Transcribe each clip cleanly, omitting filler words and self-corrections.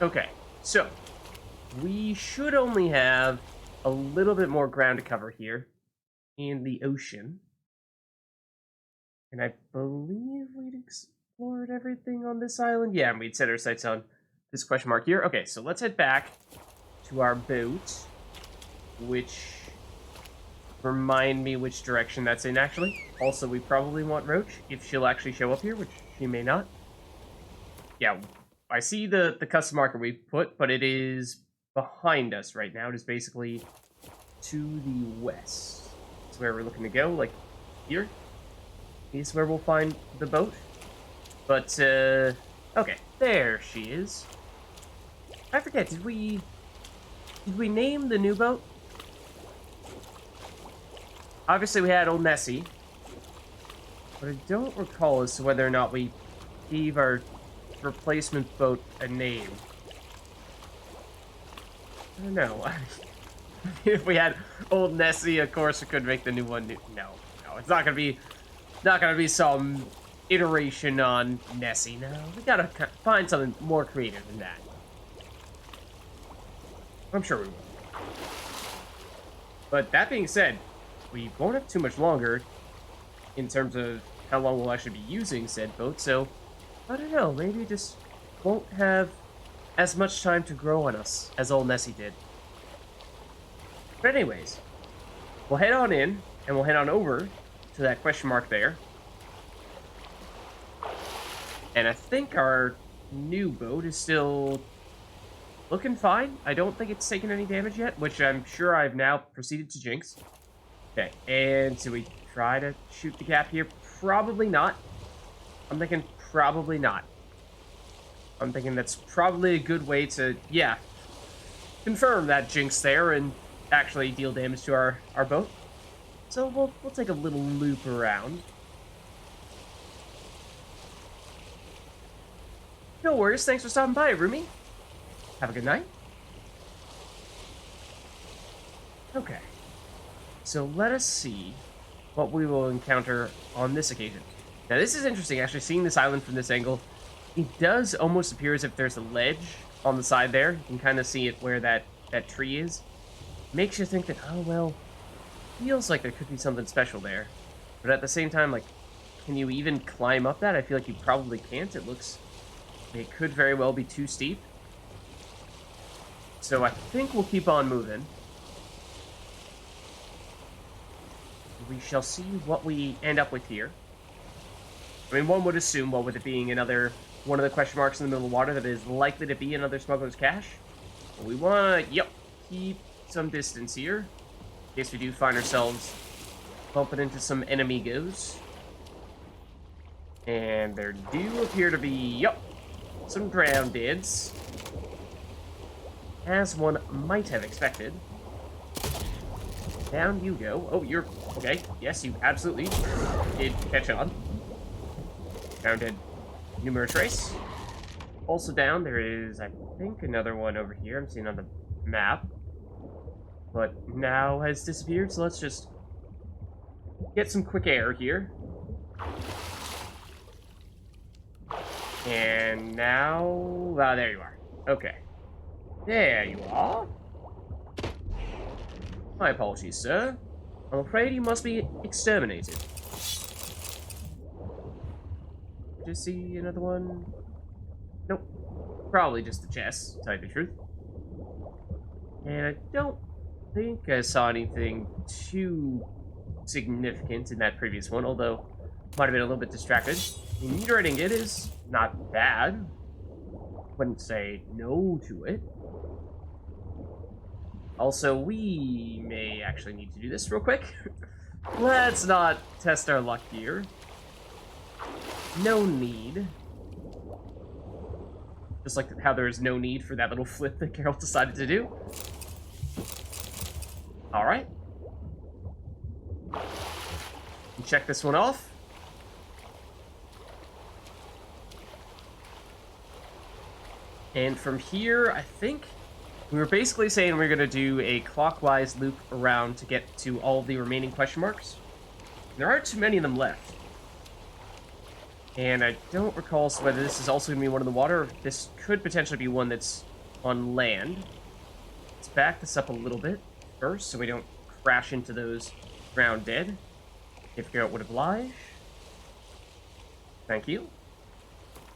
Okay, so we should only have a little bit more ground to cover here in the ocean. And I believe we'd explored everything on this island. Yeah, and we'd set our sights on this question mark here. Okay, so let's head back to our boat, which remind me which direction that's in, actually. Also, we probably want Roach, if she'll actually show up here, which she may not. Yeah, I see the custom marker we put, but it is behind us right now. It is basically to the west. That's where we're looking to go, like here. Is where we'll find the boat. But, okay, there she is. I forget, did we name the new boat? Obviously we had Old Nessie. But I don't recall as to whether or not we gave our replacement boat a name. I don't know. If we had Old Nessie, of course we could make the new one new. No, it's not gonna be some iteration on Nessie. No, we gotta find something more creative than that. I'm sure we will. But that being said, we won't have too much longer in terms of how long we'll actually be using said boat, so I don't know, maybe it just won't have as much time to grow on us as Old Nessie did. But anyways, we'll head on in, and we'll head on over to that question mark there. And I think our new boat is still looking fine. I don't think it's taken any damage yet, which I'm sure I've now proceeded to jinx. Okay, and so we try to shoot the gap here? Probably not. I'm thinking probably not. I'm thinking that's probably a good way to, yeah, confirm that jinx there and actually deal damage to our boat. So we'll take a little loop around. No worries, thanks for stopping by, Rumi. Have a good night. Okay. So let us see what we will encounter on this occasion. Now this is interesting, actually, seeing this island from this angle. It does almost appear as if there's a ledge on the side there. You can kind of see it where that tree is. Makes you think that, oh, well, feels like there could be something special there. But at the same time, like, can you even climb up that? I feel like you probably can't. It could very well be too steep. So I think we'll keep on moving. We shall see what we end up with here. I mean, one would assume, well, with it being another one of the question marks in the middle of the water, that is likely to be another smuggler's cache. But we want to, keep some distance here, in case we do find ourselves bumping into some enemigos. And there do appear to be, some drowned deads. As one might have expected. Down you go. Oh, you're... okay. Yes, you absolutely did catch on. Down dead numerous race. Also down, there is, I think, another one over here. I'm seeing on the map. But now has disappeared, so let's just get some quick air here. And now... ah, there you are. Okay. There you are. My apologies, sir. I'm afraid you must be exterminated. Did you see another one? Nope. Probably just the chest, to tell you the truth. And I don't think I saw anything too significant in that previous one, although might have been a little bit distracted. Meteoriting it is not bad. Wouldn't say no to it. Also, we may actually need to do this real quick. Let's not test our luck here. No need. Just like how there is no need for that little flip that Carol decided to do. Alright. Check this one off. And from here, I think we were basically saying we're going to do a clockwise loop around to get to all of the remaining question marks. There aren't too many of them left. And I don't recall whether this is also going to be one in the water, or if this could potentially be one that's on land. Let's back this up a little bit first so we don't crash into those ground dead. If you would oblige. Thank you.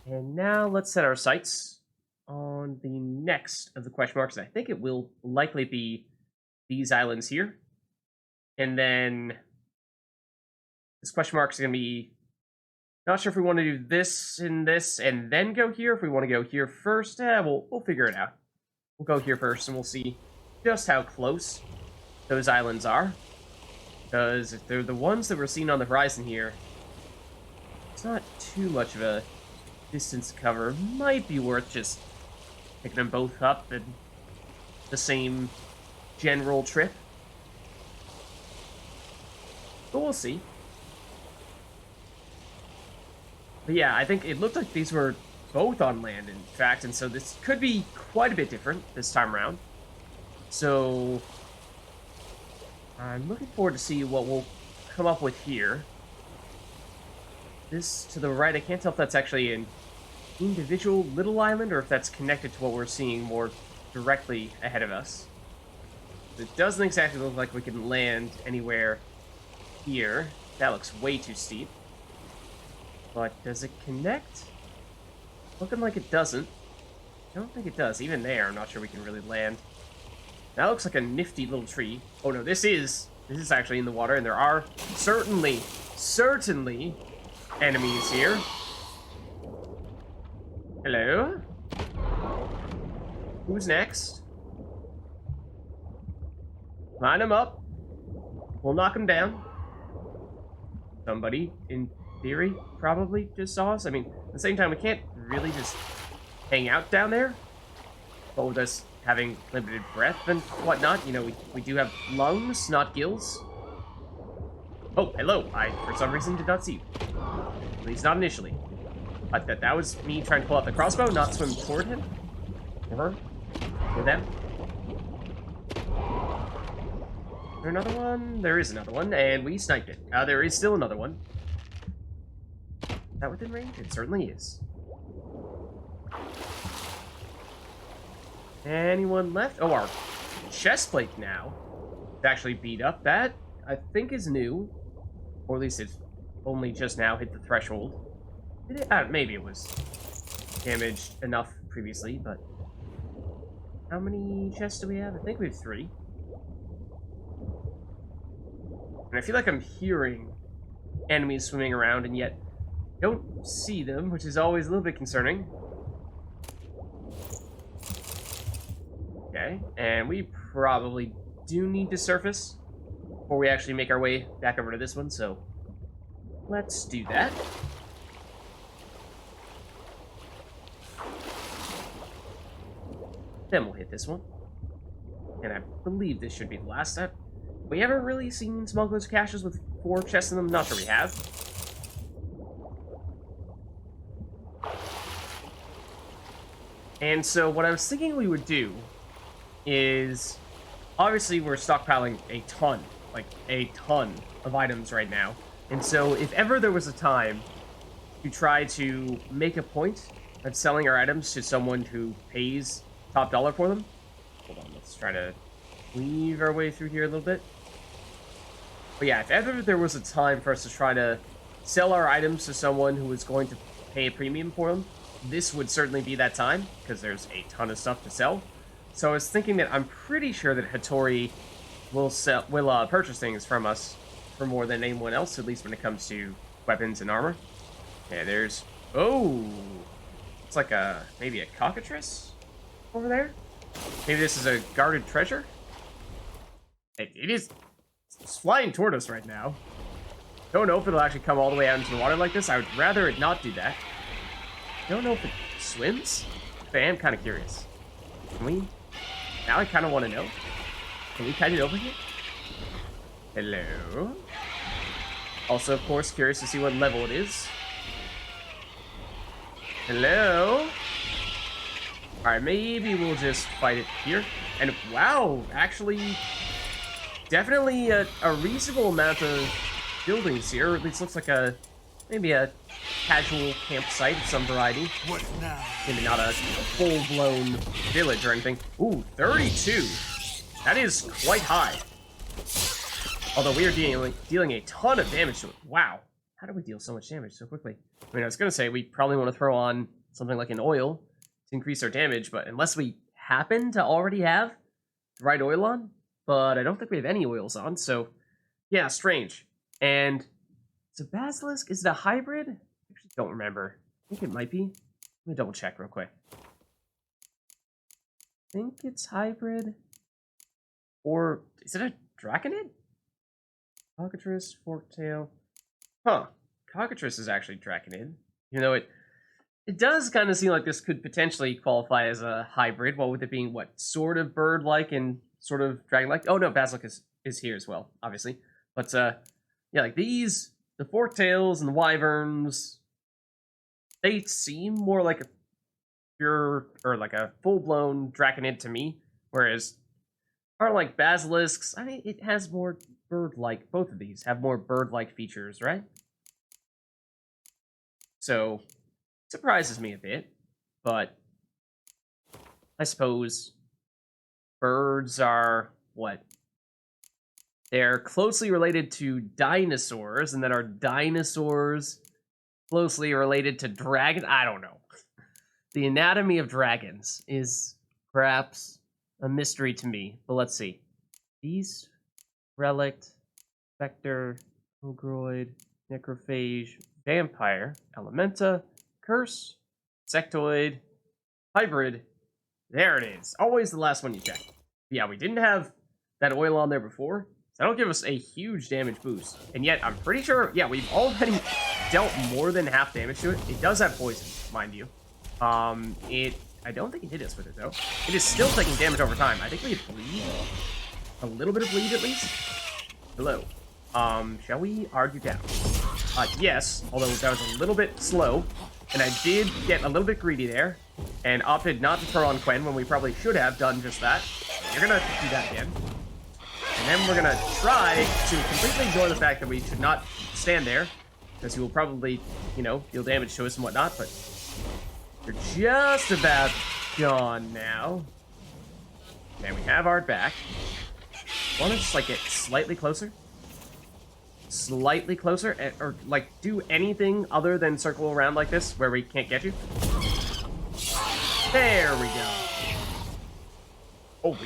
And now let's set our sights on the next of the question marks. I think it will likely be these islands here. And then this question mark is going to be... Not sure if we want to do this and then go here. If we want to go here first, we'll figure it out. We'll go here first and we'll see just how close those islands are. Because if they're the ones that we're seeing on the horizon here, it's not too much of a distance to cover. Might be worth just picking them both up in the same general trip. But we'll see. But yeah, I think it looked like these were both on land, in fact, and so this could be quite a bit different this time around. So I'm looking forward to see what we'll come up with here. This to the right, I can't tell if that's actually an individual little island or if that's connected to what we're seeing more directly ahead of us. It doesn't exactly look like we can land anywhere here. That looks way too steep. But does it connect? Looking like it doesn't. I don't think it does. Even there, I'm not sure we can really land. That looks like a nifty little tree. Oh no, this is actually in the water, and there are certainly enemies here. Hello? Who's next? Line them up. We'll knock them down. Somebody, in theory, probably just saw us. I mean, at the same time, we can't really just hang out down there. But with us having limited breath and whatnot, you know, we do have lungs, not gills. Oh, hello. I, for some reason, did not see you. At least not initially. But that was me trying to pull out the crossbow, not swim toward him. Or her. Or them. Is there another one? There is another one, and we sniped it. There is still another one. Is that within range? It certainly is. Anyone left? Oh, our chest plate now is actually beat up. That, I think, is new. Or at least it's only just now hit the threshold. Maybe it was damaged enough previously, but... How many chests do we have? I think we have 3. And I feel like I'm hearing enemies swimming around, and yet don't see them, which is always a little bit concerning. Okay, and we probably do need to surface before we actually make our way back over to this one, so let's do that. Then we'll hit this one. And I believe this should be the last step. We haven't really seen smugglers' caches with 4 chests in them. Not sure we have. And so what I was thinking we would do is... Obviously, we're stockpiling a ton of items right now. And so if ever there was a time to try to make a point of selling our items to someone who pays top dollar for them. Hold on, let's try to weave our way through here a little bit. But yeah, if ever there was a time for us to try to sell our items to someone who was going to pay a premium for them, this would certainly be that time, because there's a ton of stuff to sell. So I was thinking that I'm pretty sure that Hattori will purchase things from us for more than anyone else, at least when it comes to weapons and armor. Yeah, there's... Oh! It's like maybe a cockatrice over there? Maybe this is a guarded treasure? It is... It's flying toward us right now. Don't know if it'll actually come all the way out into the water like this. I would rather it not do that. Don't know if it swims? But I am kind of curious. Can we... Now I kind of want to know. Can we kite it over here? Hello? Also, of course, curious to see what level it is. Hello? Alright, maybe we'll just fight it here. And wow, actually, definitely a reasonable amount of buildings here. Or at least looks like maybe a casual campsite of some variety. What now? Maybe not a full-blown village or anything. Ooh, 32. That is quite high. Although we are dealing a ton of damage to it. Wow. How did we deal so much damage so quickly? I mean, I was going to say we probably want to throw on something like an oil to increase our damage, but unless we happen to already have the right oil on, but I don't think we have any oils on, so yeah, strange. And it's a basilisk? Is it a hybrid? I actually don't remember. I think it might be. Let me double check real quick. I think it's hybrid. Or is it a draconid? Cockatrice, forktail. Huh. Cockatrice is actually draconid. You know, it does kind of seem like this could potentially qualify as a hybrid, well, with it being, what, sort of bird-like and sort of dragon-like? Oh, no, basilisk is here as well, obviously. But, yeah, like these, the forktails and the wyverns, they seem more like a pure, or like a full-blown draconid to me, whereas, are like basilisks, I mean, it has more bird-like, both of these have more bird-like features, right? So, surprises me a bit, but I suppose birds are, what? They're closely related to dinosaurs, and then are dinosaurs closely related to dragon? I don't know. The anatomy of dragons is perhaps a mystery to me, but let's see. Beast, relict, specter, ogroid, necrophage, vampire, elementa, curse, sectoid, hybrid. There it is. Always the last one you check. Yeah, we didn't have that oil on there before, so that'll give us a huge damage boost. And yet, I'm pretty sure, yeah, we've already dealt more than half damage to it. It does have poison, mind you. I don't think it hit us with it, though. It is still taking damage over time. I think we have bleed. A little bit of bleed, at least. Hello. Shall we argue down? Yes, although that was a little bit slow. And I did get a little bit greedy there. And opted not to throw on Quen when we probably should have done just that. You're gonna do that again. And then we're gonna try to completely ignore the fact that we should not stand there. Because he will probably, you know, deal damage to us and whatnot, but you're just about gone now. And we have Art back. Want to just, like, get slightly closer? Slightly closer? Or, like, do anything other than circle around like this where we can't get you? There we go. Oh,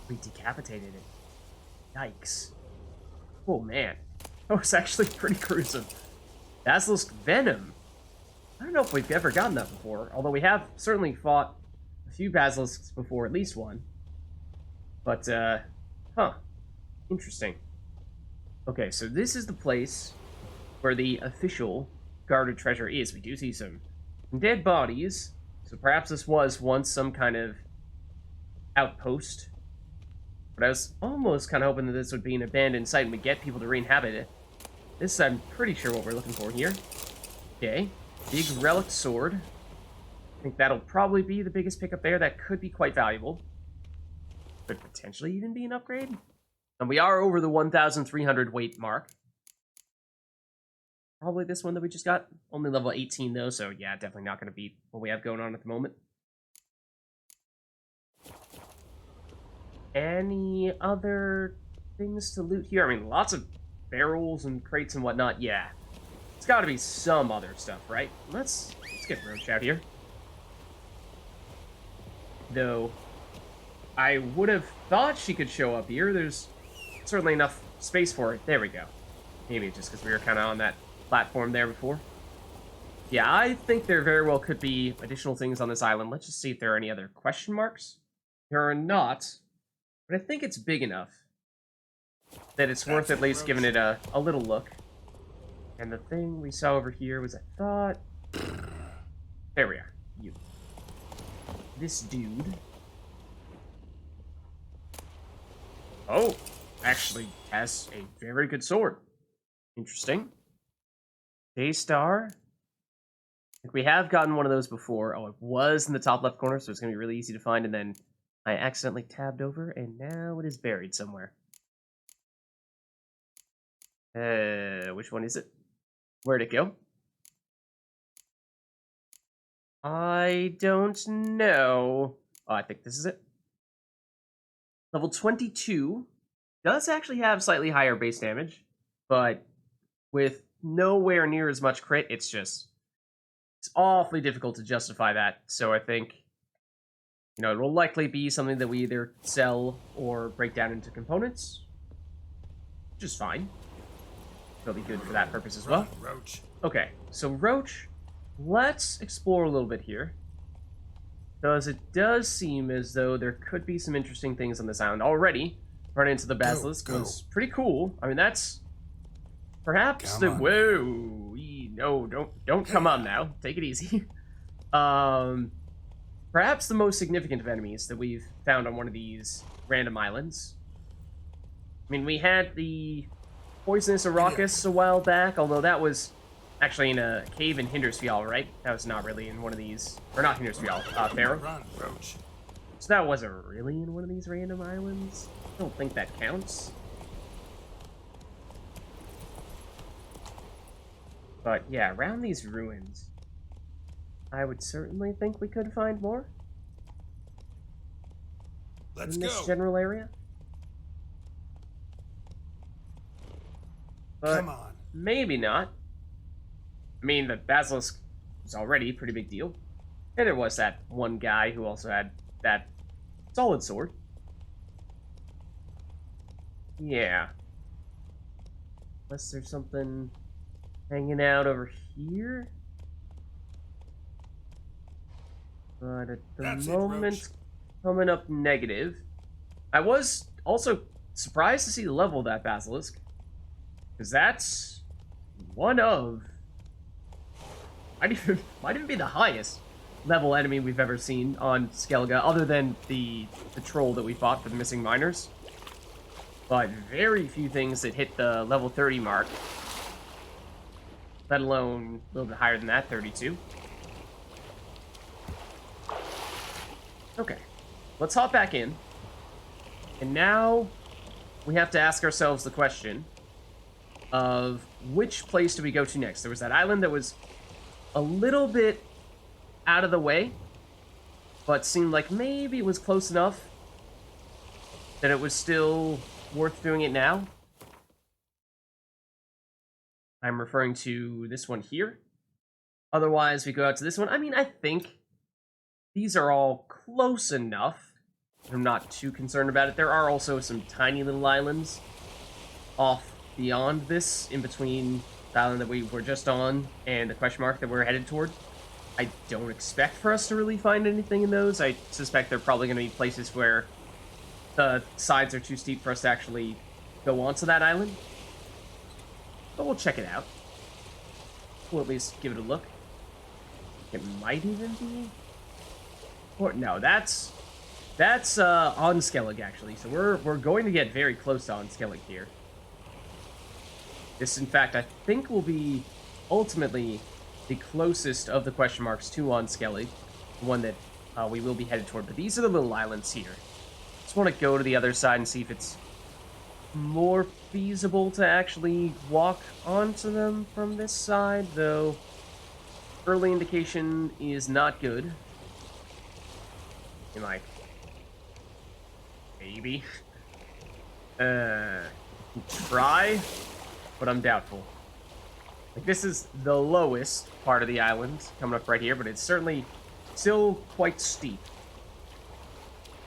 we decapitated it. Yikes. Oh, man. That was actually pretty gruesome. Basilisk Venom. I don't know if we've ever gotten that before, although we have certainly fought a few basilisks before, at least one. But, huh. Interesting. Okay, so this is the place where the official guarded treasure is. We do see some dead bodies, so perhaps this was once some kind of outpost. But I was almost kind of hoping that this would be an abandoned site and we'd get people to re-inhabit it. This, I'm pretty sure what we're looking for here. Okay. Big relic sword. I think that'll probably be the biggest pickup there. That could be quite valuable. Could potentially even be an upgrade. And we are over the 1,300 weight mark. Probably this one that we just got. Only level 18 though, so yeah, definitely not going to beat what we have going on at the moment. Any other things to loot here? I mean, lots of barrels and crates and whatnot. Yeah. It's got to be some other stuff, right? Let's get Roach out here. Though, I would have thought she could show up here. There's certainly enough space for it. There we go. Maybe just because we were kind of on that platform there before. Yeah, I think there very well could be additional things on this island. Let's just see if there are any other question marks. There are not, but I think it's big enough that it's worth at least giving it a little look. And the thing we saw over here was, I thought... There we are. You. This dude... Oh, actually has a very good sword. Interesting. Daystar. I think we have gotten one of those before. Oh, it was in the top left corner, so it's going to be really easy to find, and then I accidentally tabbed over, and now it is buried somewhere. Which one is it? Where'd it go? I don't know. Oh, I think this is it. Level 22 does actually have slightly higher base damage, but with nowhere near as much crit, it's awfully difficult to justify that. So I think, it will likely be something that we either sell or break down into components, which is fine. It'll be good for that purpose as well. Roach. Okay, so Roach, let's explore a little bit here. Because it does seem as though there could be some interesting things on this island already. Running into the Basilisk was pretty cool. I mean, that's perhaps whoa, no, don't come on now. Take it easy. Perhaps the most significant of enemies that we've found on one of these random islands. I mean, we had the Poisonous Arachis a while back, although that was actually in a cave in Hindersfjall, right? That was not really in one of these, or not Hindersfjall, Pharaoh. Run, Roach. So that wasn't really in one of these random islands. I don't think that counts. But yeah, around these ruins, I would certainly think we could find more. Let's in this go. general area. But come on. Maybe not. I mean, the Basilisk was already a pretty big deal. And there was that one guy who also had that solid sword. Yeah. Unless there's something hanging out over here. But at the moment, coming up negative. I was also surprised to see the level of that Basilisk. Because that's one of... might even be the highest level enemy we've ever seen on Skellige, other than the troll that we fought for the missing miners. But very few things that hit the level 30 mark. Let alone a little bit higher than that, 32. Okay, let's hop back in. And now we have to ask ourselves the question of which place do we go to next? There was that island that was a little bit out of the way, but seemed like maybe it was close enough that it was still worth doing it now. I'm referring to this one here. Otherwise, we go out to this one. I mean, I think these are all close enough. I'm not too concerned about it. There are also some tiny little islands off beyond this, in between the island that we were just on and the question mark that we're headed toward. I don't expect for us to really find anything in those. I suspect they're probably going to be places where the sides are too steep for us to actually go onto that island. But we'll check it out. We'll at least give it a look. It might even be... or no, that's on Skellige, actually. So we're going to get very close to on Skellige here. This, in fact, I think will be ultimately the closest of the question marks to on Skellige, the one that we will be headed toward. But these are the little islands here. Just want to go to the other side and see if it's more feasible to actually walk onto them from this side, though early indication is not good. And like, maybe try, but I'm doubtful. Like, this is the lowest part of the island coming up right here, but it's certainly still quite steep.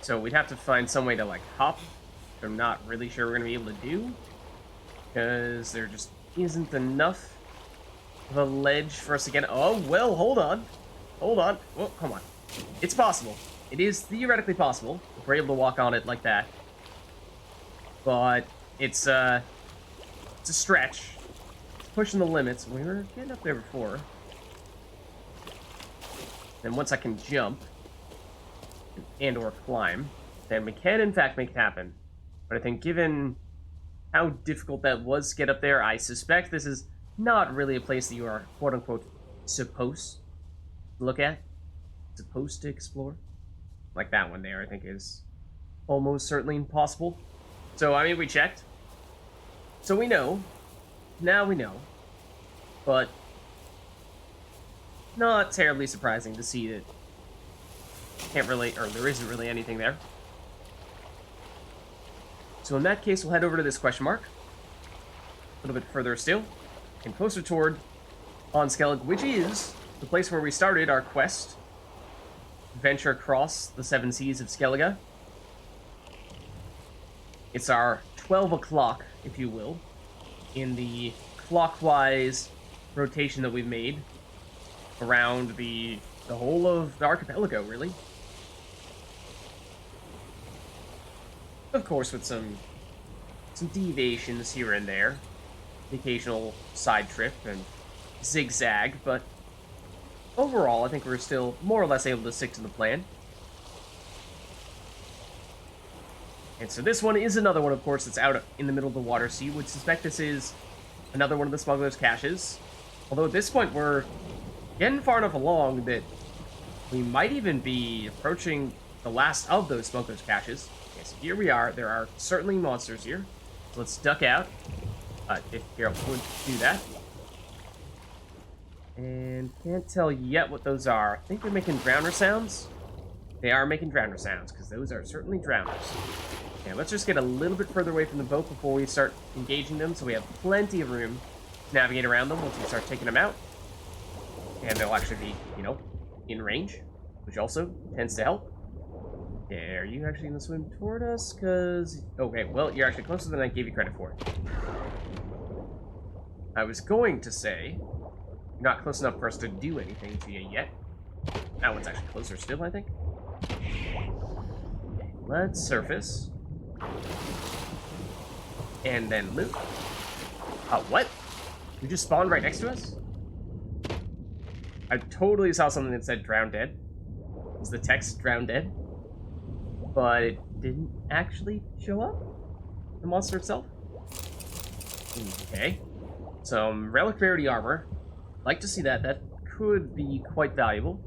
So we'd have to find some way to like hop, which I'm not really sure we're gonna be able to do, because there just isn't enough of a ledge for us to get. Oh well, hold on. Oh, come on. It's possible. It is theoretically possible if we're able to walk on it like that. But it's a stretch. It's pushing the limits. We were getting up there before. Then once I can jump and or climb, then we can in fact make it happen. But I think given how difficult that was to get up there, I suspect this is not really a place that you are quote-unquote supposed to look at, supposed to explore. Like that one there, I think, is almost certainly impossible. So, I mean, we checked. So we know. Now we know. But not terribly surprising to see that can't really, or there isn't really anything there. So in that case, we'll head over to this question mark. A little bit further still, and closer toward Skellig, which is the place where we started our quest. Venture across the 7 seas of Skellige. It's our 12 o'clock, if you will, in the clockwise rotation that we've made around the whole of the archipelago, really. Of course, with some deviations here and there, the occasional side trip and zigzag, but overall, I think we're still more or less able to stick to the plan. And so this one is another one, of course, that's out in the middle of the water sea. Would suspect this is another one of the smugglers' caches. Although at this point, we're getting far enough along that we might even be approaching the last of those smugglers' caches. Okay, so here we are. There are certainly monsters here. So let's duck out. If Geralt would do that. And can't tell yet what those are. I think they're making drowner sounds. They are making drowner sounds, because those are certainly drowners. Okay, let's just get a little bit further away from the boat before we start engaging them, so we have plenty of room to navigate around them once we start taking them out. And they'll actually be, you know, in range, which also tends to help. Okay, are you actually going to swim toward us? Because... okay, well, you're actually closer than I gave you credit for. I was going to say... you're not close enough for us to do anything to you yet. That one's actually closer still, I think. Let's surface. And then loot. What? You just spawned right next to us? I totally saw something that said drown dead. Was the text drown dead? But it didn't actually show up? The monster itself? Okay. Some relic rarity armor. Like to see that. That could be quite valuable.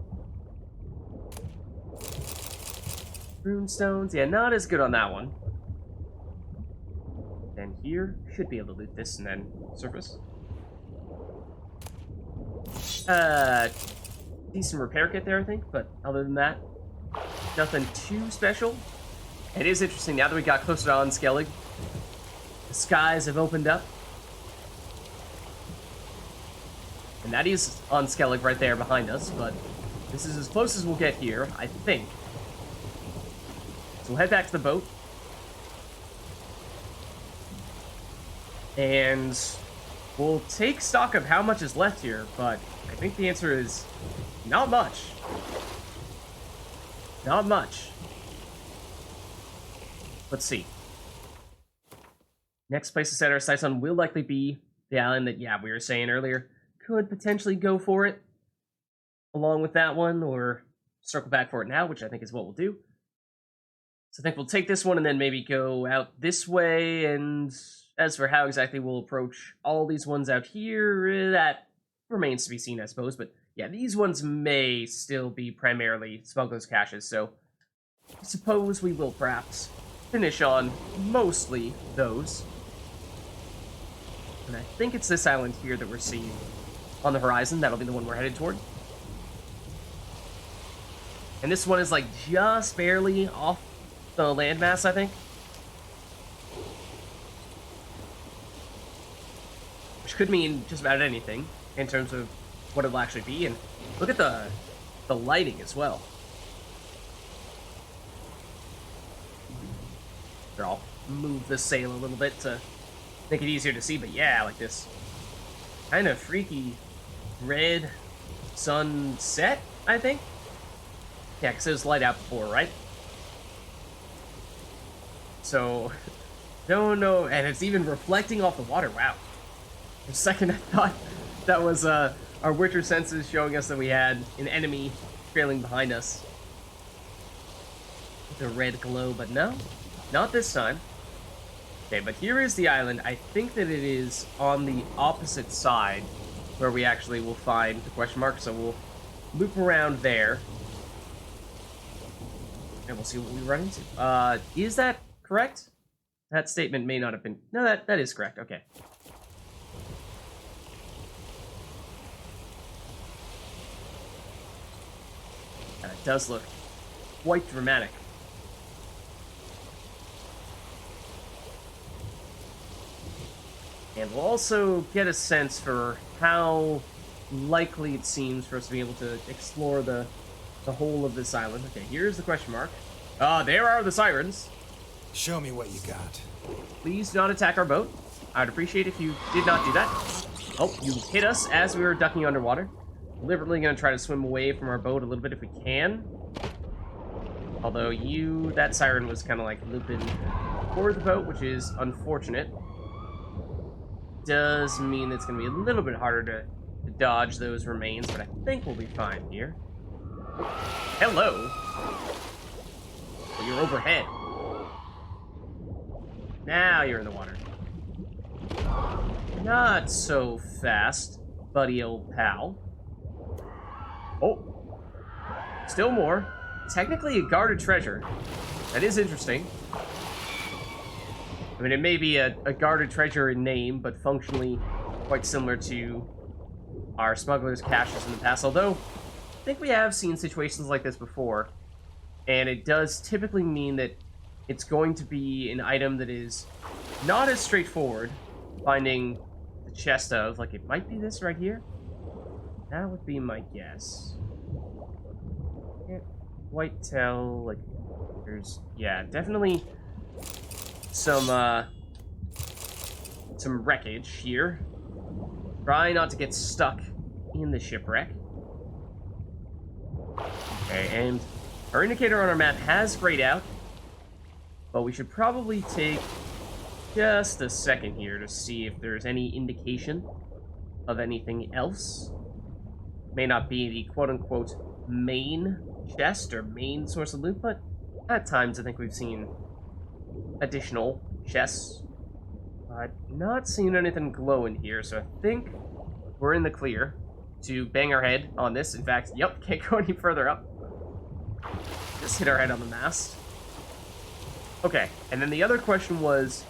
Runestones. Yeah, not as good on that one. Then here, should be able to loot this and then surface. Decent repair kit there, I think, but other than that, nothing too special. It is interesting, now that we got closer to Skellig, the skies have opened up. And that is Skellig right there behind us, but this is as close as we'll get here, I think. So we'll head back to the boat. And we'll take stock of how much is left here, but I think the answer is not much. Not much. Let's see. Next place to set our sights on will likely be the island that, yeah, we were saying earlier. Could potentially go for it along with that one, or circle back for it now, which I think is what we'll do. So I think we'll take this one and then maybe go out this way, and as for how exactly we'll approach all these ones out here, that remains to be seen, I suppose. But yeah, these ones may still be primarily smugglers' caches, so I suppose we will perhaps finish on mostly those. And I think it's this island here that we're seeing on the horizon. That'll be the one we're headed toward. And this one is like just barely off the landmass, I think. Which could mean just about anything in terms of what it'll actually be. And look at the lighting as well. Here, I'll move the sail a little bit to make it easier to see. But yeah, like this kind of freaky red sunset, I think. Yeah, because it was light out before, right? So, don't know. And it's even reflecting off the water. Wow. For a second, I thought that was our Witcher senses showing us that we had an enemy trailing behind us with a red glow, but no, not this time. Okay, but here is the island. I think that it is on the opposite side where we actually will find the question mark, so we'll loop around there. And we'll see what we run into. Is that correct? That statement may not have been... No, that is correct. Okay. does look quite dramatic. And we'll also get a sense for how likely it seems for us to be able to explore the whole of this island. Okay, here's the question mark. There are the sirens. Show me what you got. Please do not attack our boat. I'd appreciate if you did not do that. Oh, you hit us as we were ducking underwater. Deliberately going to try to swim away from our boat a little bit if we can. Although that siren was kind of like looping for the boat, which is unfortunate. Does mean it's going to be a little bit harder to dodge those remains, but I think we'll be fine here. Hello. Well, you're overhead. Now you're in the water. Not so fast, buddy old pal. Oh. Still more. Technically a guarded treasure. That is interesting. I mean, it may be a guarded treasure in name, but functionally quite similar to our smugglers' caches in the past. Although, I think we have seen situations like this before. And it does typically mean that it's going to be an item that is not as straightforward finding the chest of. Like, it might be this right here. That would be my guess. Can't quite tell. Like, there's... yeah, definitely some wreckage here. Try not to get stuck in the shipwreck. Okay, and our indicator on our map has grayed out, but we should probably take just a second here to see if there's any indication of anything else. May not be the quote-unquote main chest or main source of loot, but at times I think we've seen additional chests. But not seeing anything glow in here, so I think we're in the clear to bang our head on this. In fact, yep, can't go any further up. Just hit our head on the mast. Okay, and then the other question was,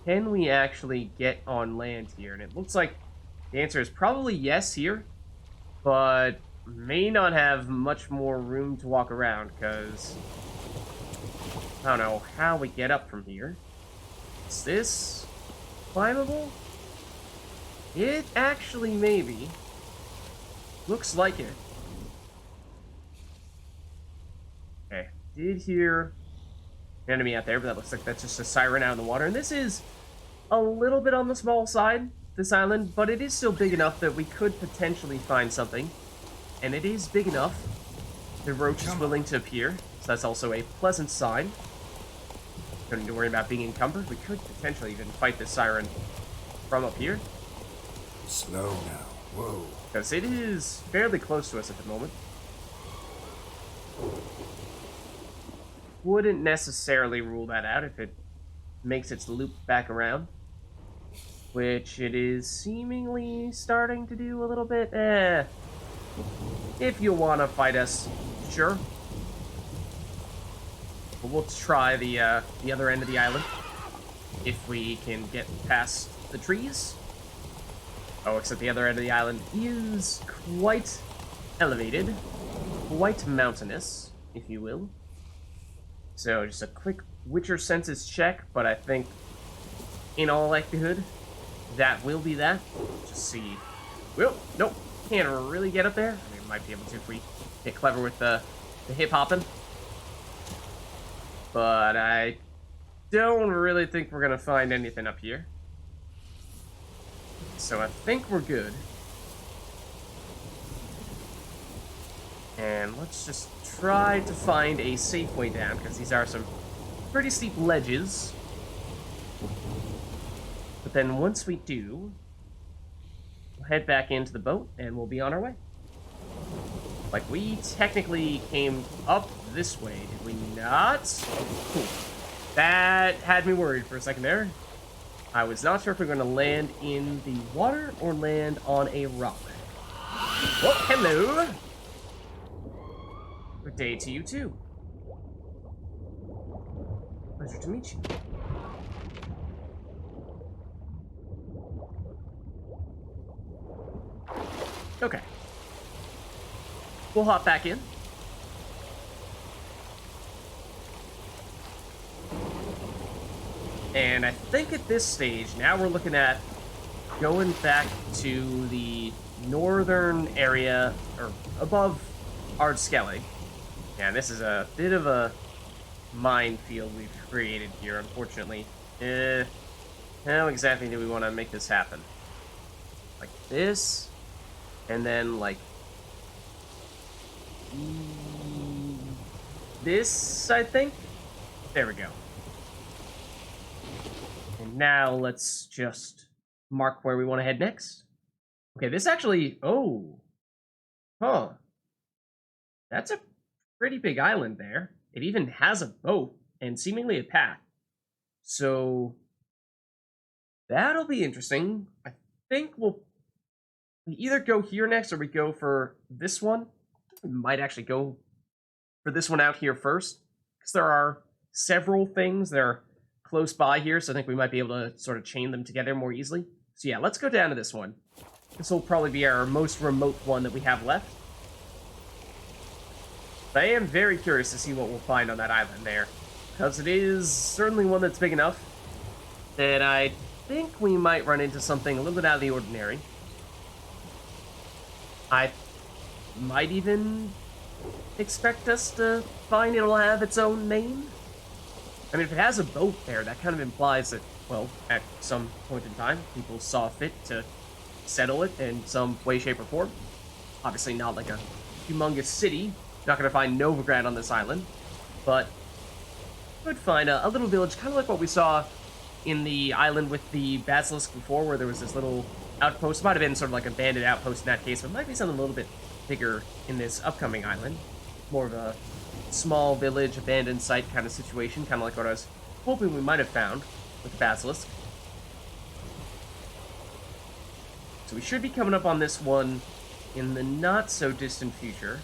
can we actually get on land here? And it looks like the answer is probably yes here, but may not have much more room to walk around, because I don't know how we get up from here. Is this climbable? It actually maybe. Looks like it. Okay, did hear an enemy out there, but that looks like that's just a siren out in the water. And this is a little bit on the small side, this island, but it is still big enough that we could potentially find something. And it is big enough. The roach is willing to appear, so that's also a pleasant sign. Don't need to worry about being encumbered. We could potentially even fight this siren from up here. Slow now. Whoa. Because it is fairly close to us at the moment. Wouldn't necessarily rule that out if it makes its loop back around. Which it is seemingly starting to do a little bit. If you want to fight us, sure. But we'll try the other end of the island. If we can get past the trees. Oh, except the other end of the island is quite elevated. Quite mountainous, if you will. So, just a quick Witcher senses check, but I think, in all likelihood, that will be that. Just see. Well, nope. Can't really get up there. I mean, might be able to if we get clever with the hip hopping. But I don't really think we're going to find anything up here. So I think we're good. And let's just try to find a safe way down, because these are some pretty steep ledges. But then once we do, we'll head back into the boat and we'll be on our way. Like, we technically came up this way, did we not? Cool. That had me worried for a second there. I was not sure if we were going to land in the water or land on a rock. Well, hello! Good day to you, too. Pleasure to meet you. Okay. We'll hop back in. And I think at this stage, now we're looking at going back to the northern area, or above Ardskellig. Yeah, this is a bit of a minefield we've created here, unfortunately. How exactly do we want to make this happen? Like this, and then like this, I think. There we go. And now let's just mark where we want to head next. Okay, this actually, oh, huh. That's a pretty big island there. It even has a boat and seemingly a path. So that'll be interesting. I think we either go here next or we go for this one. We might actually go for this one out here first, because there are several things that are close by here, so I think we might be able to sort of chain them together more easily. So yeah, let's go down to this one. This will probably be our most remote one that we have left. But I am very curious to see what we'll find on that island there, because it is certainly one that's big enough that I think we might run into something a little bit out of the ordinary. I might even expect us to find it'll have its own name. I mean, if it has a boat there, that kind of implies that, well, at some point in time, people saw fit to settle it in some way, shape, or form. Obviously not like a humongous city. Not going to find Novigrad on this island, but could find a little village, kind of like what we saw in the island with the basilisk before, where there was this little outpost. Might have been sort of like a bandit outpost in that case, but it might be something a little bit bigger in this upcoming island. More of a small village, abandoned site kind of situation, kind of like what I was hoping we might have found with the basilisk. So we should be coming up on this one in the not-so-distant future.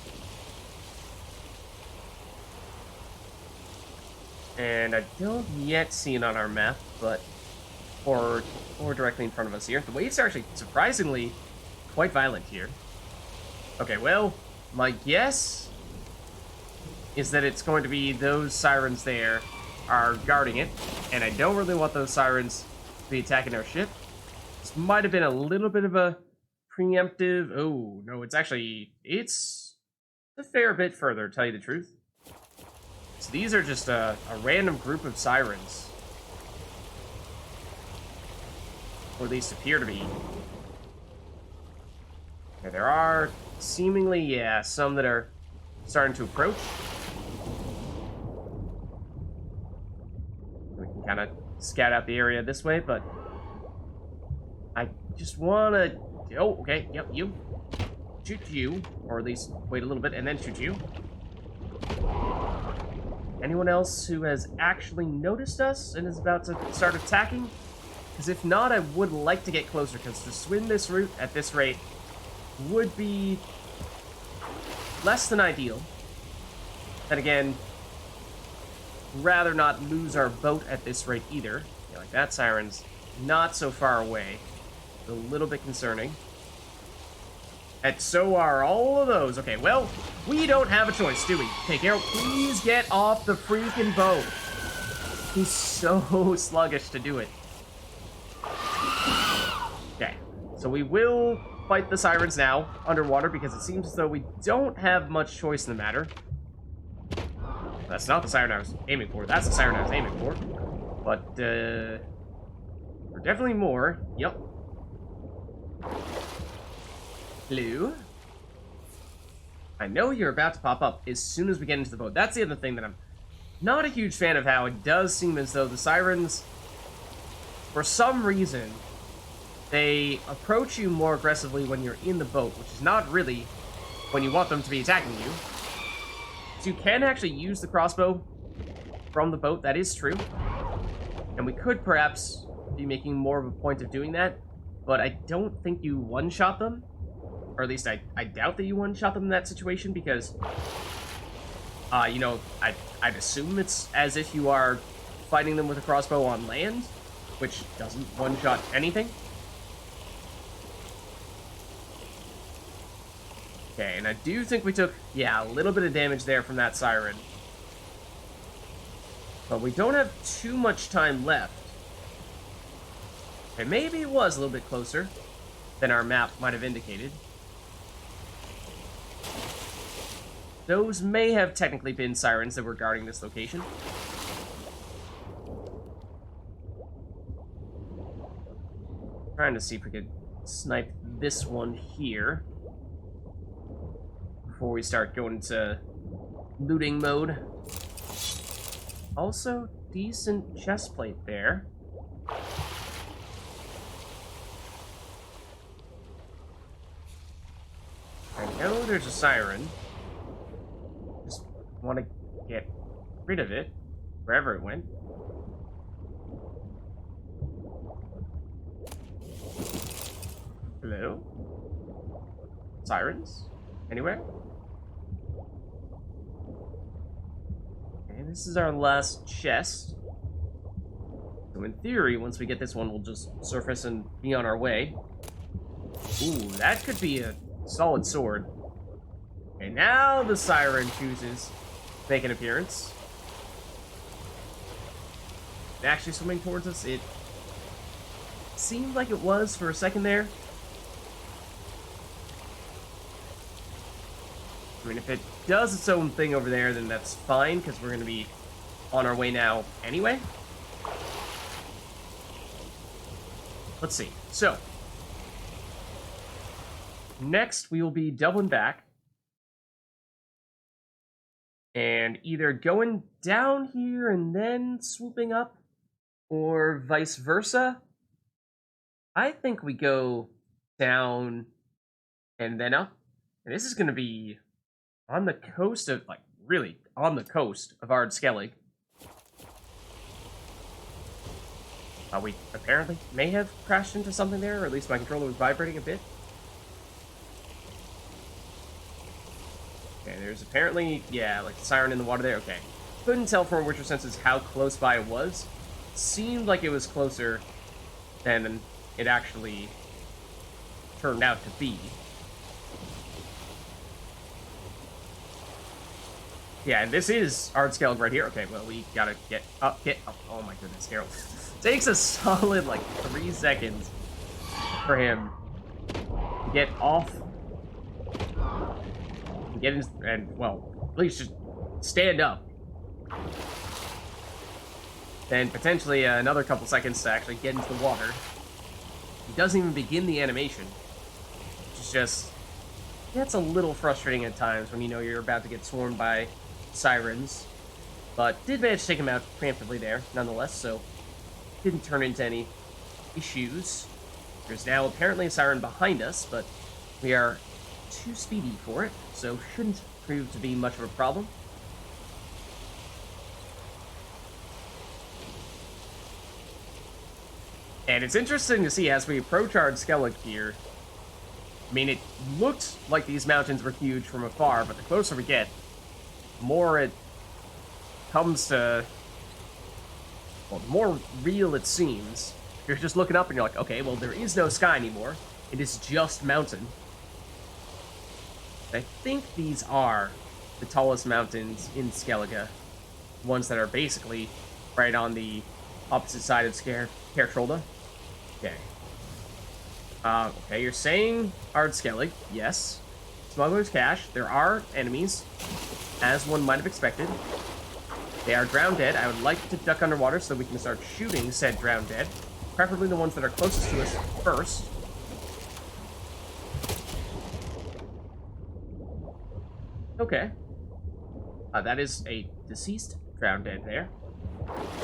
And I don't yet see it on our map, but or directly in front of us here. The waves are actually surprisingly quite violent here. Okay, well, my guess is that it's going to be those sirens there are guarding it, and I don't really want those sirens to be attacking our ship. This might have been a little bit of a preemptive. Oh, no, it's a fair bit further, to tell you the truth. So these are just a random group of sirens. Or at least appear to be. Okay, there are seemingly, yeah, some that are starting to approach. We can kind of scout out the area this way, but I just want to... Oh, okay, yep, you. Shoot you, or at least wait a little bit and then shoot you. Anyone else who has actually noticed us and is about to start attacking? Because if not, I would like to get closer, because to swim this route at this rate would be less than ideal. Then again, rather not lose our boat at this rate either. Yeah, like that siren's not so far away. It's a little bit concerning. And so are all of those. Okay, well, we don't have a choice, do we? Okay, Geralt, please get off the freaking boat. He's so sluggish to do it. Okay, so we will fight the sirens now underwater, because it seems as though we don't have much choice in the matter. That's not the siren I was aiming for. That's the siren I was aiming for. But, there are definitely more. Yep. Hello? I know you're about to pop up as soon as we get into the boat. That's the other thing that I'm not a huge fan of, how it does seem as though the sirens, for some reason, they approach you more aggressively when you're in the boat, which is not really when you want them to be attacking you. So you can actually use the crossbow from the boat, that is true. And we could perhaps be making more of a point of doing that, but I don't think you one-shot them. Or at least I doubt that you one-shot them in that situation, because, you know, I'd assume it's as if you are fighting them with a crossbow on land, which doesn't one-shot anything. Okay, and I do think we took, yeah, a little bit of damage there from that siren. But we don't have too much time left. And maybe it was a little bit closer than our map might have indicated. Those may have technically been sirens that were guarding this location. Trying to see if we could snipe this one here before we start going into looting mode. Also, decent chest plate there. I know there's a siren. Just want to get rid of it, wherever it went. Hello? Sirens? Anywhere? Okay, this is our last chest. So in theory, once we get this one, we'll just surface and be on our way. Ooh, that could be a solid sword. Okay, now the siren chooses to make an appearance. Actually swimming towards us, it seemed like it was for a second there. I mean, if it does its own thing over there, then that's fine, because we're going to be on our way now anyway. Let's see. So, next we will be doubling back and either going down here and then swooping up, or vice versa. I think we go down and then up. And this is going to be on the coast of, like, really on the coast of Ardskellig. We apparently may have crashed into something there, or at least my controller was vibrating a bit. Okay, there's apparently, yeah, like a siren in the water there. Okay. Couldn't tell from Witcher Senses how close by it was. Seemed like it was closer than it actually turned out to be. Yeah, and this is Ardskellig right here. Okay, well, we gotta get up, oh my goodness, Harold. Takes a solid, like, 3 seconds for him to get off, and get in, and, well, at least just stand up. Then potentially another couple seconds to actually get into the water. He doesn't even begin the animation, which is just, that's a little frustrating at times when you know you're about to get swarmed by sirens, but did manage to take him out preemptively there, nonetheless, so didn't turn into any issues. There's now apparently a siren behind us, but we are too speedy for it, so shouldn't prove to be much of a problem. And it's interesting to see as we approach Ardskellig here. I mean, it looked like these mountains were huge from afar, but the closer we get, the more it comes to, well, the more real it seems. You're just looking up and you're like, okay, well, there is no sky anymore. It is just mountain. I think these are the tallest mountains in Skellige. Ones that are basically right on the opposite side of Skertrolda. Okay. Okay, you're saying Ardskellig, yes. Smuggler's Cache, there are enemies, as one might have expected. They are drowned dead. I would like to duck underwater so that we can start shooting said drowned dead. Preferably the ones that are closest to us first. Okay. That is a deceased drowned dead there.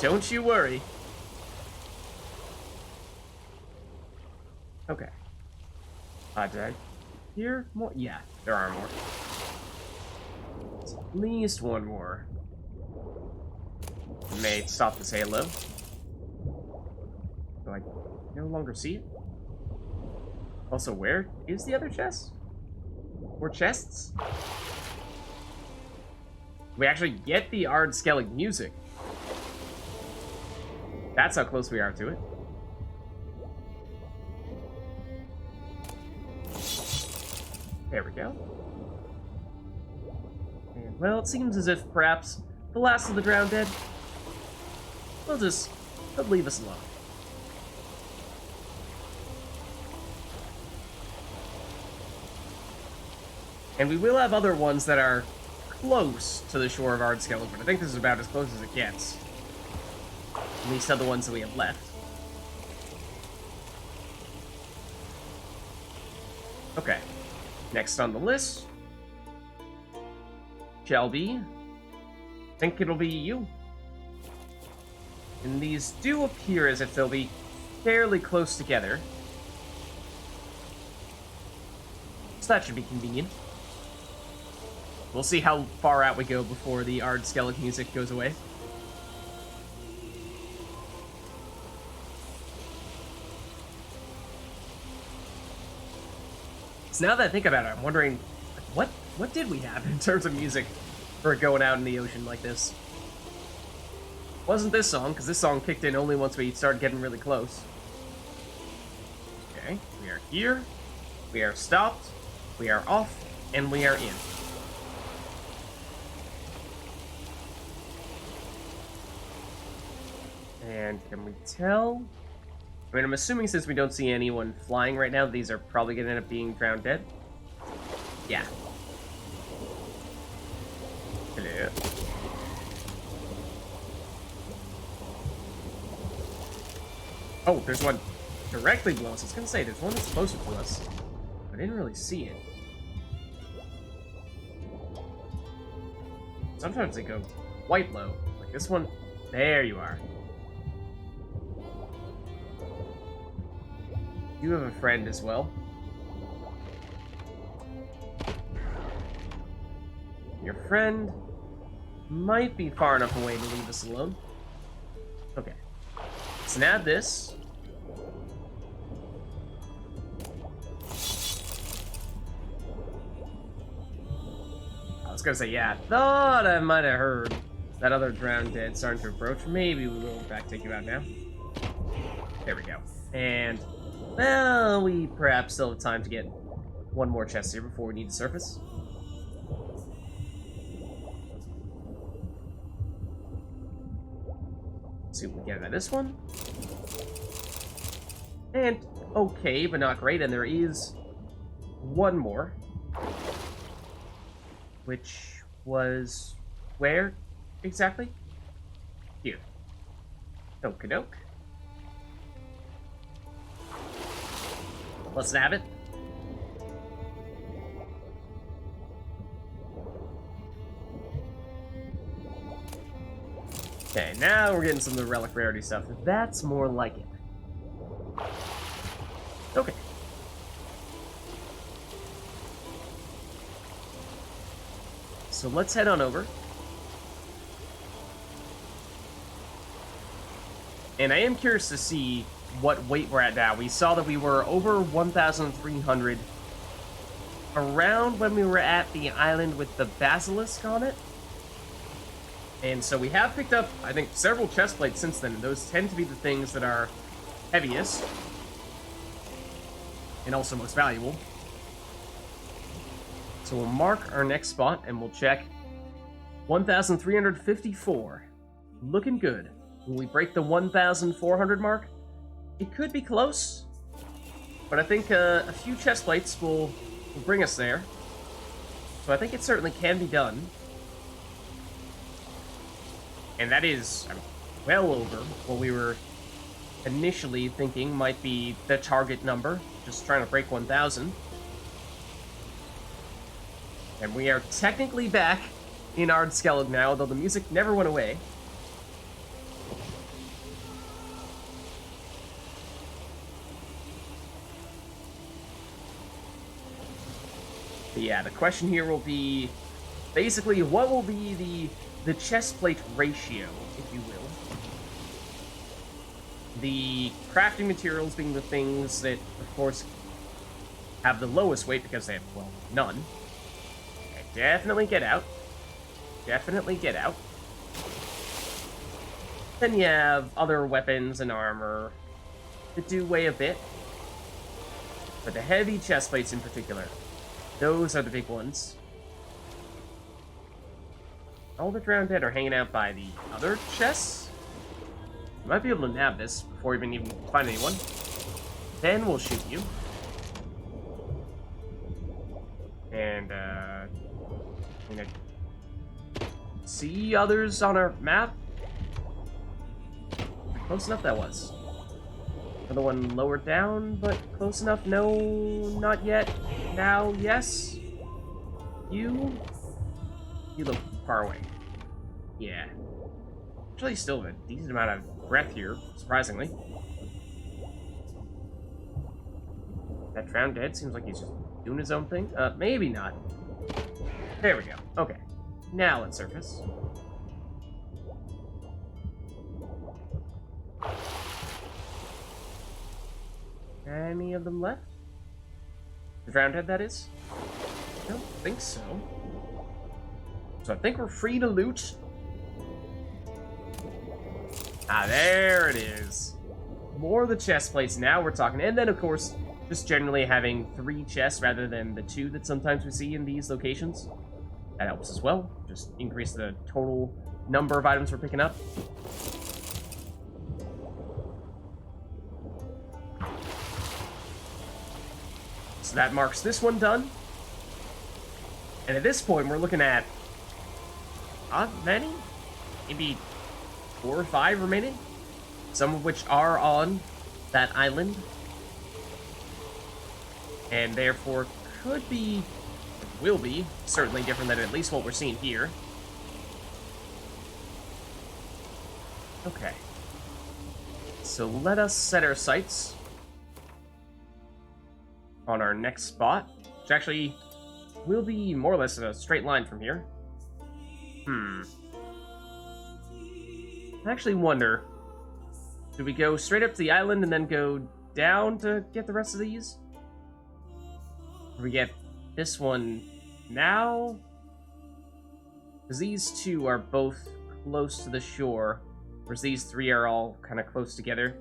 Don't you worry. Okay. Did I hear more? Yeah, there are more. There's at least one more. May stop to say hello. Do I no longer see it? Also, where is the other chest? Or chests? We actually get the Ardskellig music. That's how close we are to it. There we go. And, well, it seems as if perhaps the last of the drowned dead will leave us alone. And we will have other ones that are close to the shore of Ardskellig, but I think this is about as close as it gets. At least of the ones that we have left. Okay. Next on the list. Shelby. I think it'll be you. And these do appear as if they'll be fairly close together. So that should be convenient. We'll see how far out we go before the Ardskellig music goes away. So now that I think about it, I'm wondering, what did we have in terms of music for going out in the ocean like this? Wasn't this song, because this song kicked in only once we started getting really close. Okay, we are here, we are stopped, we are off, and we are in. And can we tell? I mean, I'm assuming since we don't see anyone flying right now, these are probably going to end up being drowned dead. Yeah. Hello. Oh, there's one directly below us. I was going to say, there's one that's closer to us. I didn't really see it. Sometimes they go quite low. Like this one. There you are. You have a friend as well. Your friend might be far enough away to leave us alone. Okay. Let's nab this. I was gonna say, yeah, I thought I might have heard that other drowned dead starting to approach. Maybe we will, in fact, take you out now. There we go. And, well, we perhaps still have time to get one more chest here before we need to surface. Let's see what we get out of this one. And, okay, but not great. And there is one more. Which was where exactly? Here. Okie doke. Let's nab it. Okay, now we're getting some of the relic rarity stuff. That's more like it. Okay. So let's head on over. And I am curious to see what weight we're at now. We saw that we were over 1,300 around when we were at the island with the basilisk on it. And so we have picked up, I think, several chest plates since then. And those tend to be the things that are heaviest. And also most valuable. So we'll mark our next spot and we'll check 1,354. Looking good. Will we break the 1,400 mark? It could be close, but I think a few chest plates will bring us there. So I think it certainly can be done. And that is well over what we were initially thinking might be the target number. Just trying to break 1,000. And we are technically back in Ardskellig now, though the music never went away. But yeah, the question here will be, basically, what will be the chest plate ratio, if you will? The crafting materials being the things that, of course, have the lowest weight because they have, well, none. Okay, definitely get out. Definitely get out. Then you have other weapons and armor that do weigh a bit. But the heavy chest plates in particular, those are the big ones. All the drowned dead are hanging out by the other chests. You might be able to nab this before we even find anyone. Then we'll shoot you. And, see others on our map? Close enough that was. Another one lower down, but close enough. No, not yet. Now, yes. You look far away. Yeah. Actually, still have a decent amount of breath here, surprisingly. That drowned dead seems like he's just doing his own thing. Maybe not. There we go. Okay. Now let's surface. Any of them left? The drowned head, that is? I don't think so. So I think we're free to loot. Ah, there it is. More of the chest plates now we're talking. And then, of course, just generally having 3 chests rather than the 2 that sometimes we see in these locations. That helps as well. Just increase the total number of items we're picking up. So that marks this one done. And at this point, we're looking at not many, maybe 4 or 5 remaining, some of which are on that island, and therefore could be, will be, certainly different than at least what we're seeing here. Okay. So let us set our sights on our next spot, which actually will be more or less a straight line from here. I actually wonder, do we go straight up to the island and then go down to get the rest of these? Or we get this one now? Because these 2 are both close to the shore, whereas these 3 are all kind of close together.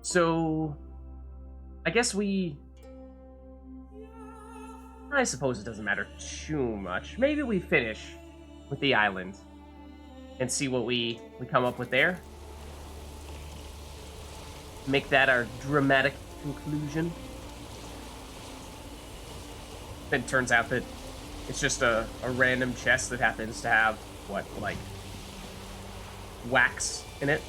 So I guess I suppose it doesn't matter too much. Maybe we finish with the island and see what we come up with there. Make that our dramatic conclusion. Then it turns out that it's just a random chest that happens to have, what, like, wax in it.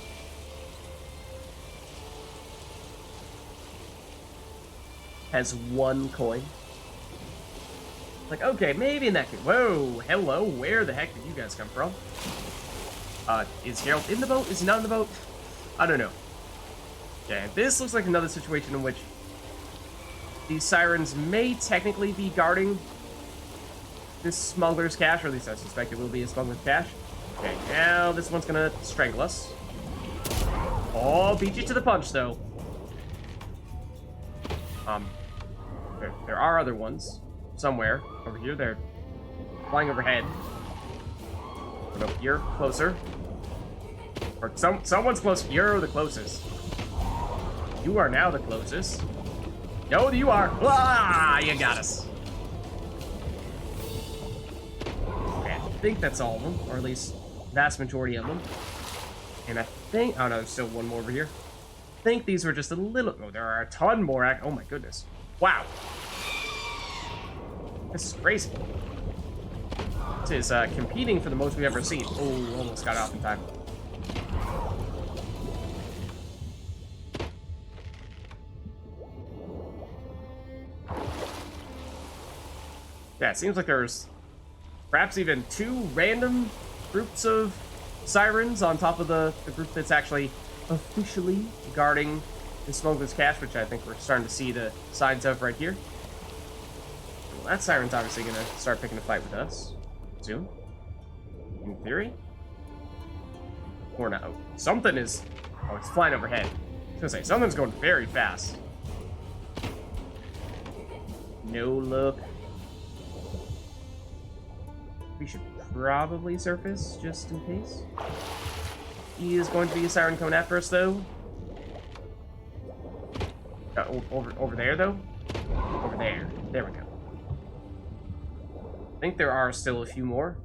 Has 1 coin. Like, okay, maybe in that case. Whoa, hello, where the heck did you guys come from? Is Harold in the boat? Is he not in the boat? I don't know. Yeah, this looks like another situation in which these sirens may technically be guarding this smuggler's cache, or at least I suspect it will be a smuggler's cache. Okay, now this one's gonna strangle us. Oh, beat you to the punch, though. There are other ones somewhere over here. They're flying overhead. Oh, no, you're closer. Or someone's close. You're the closest. You are now the closest. No, you are. Ah, you got us. Okay, I think that's all of them, or at least vast majority of them. And I think, oh no, there's still one more over here. I think these were just a little. Oh, there are a ton more. Oh my goodness. Wow. This is crazy. This is competing for the most we've ever seen. Oh, almost got off in time. Yeah, it seems like there's perhaps even 2 random groups of sirens on top of the group that's actually officially guarding the smuggler's cache, which I think we're starting to see the signs of right here. Well, that siren's obviously going to start picking a fight with us soon, in theory. Or not. Something is... Oh, it's flying overhead. I was going to say, something's going very fast. No luck. We should probably surface, just in case. He is going to be a siren coming after us, though. Over there, though? Over there. There we go. I think there are still a few more.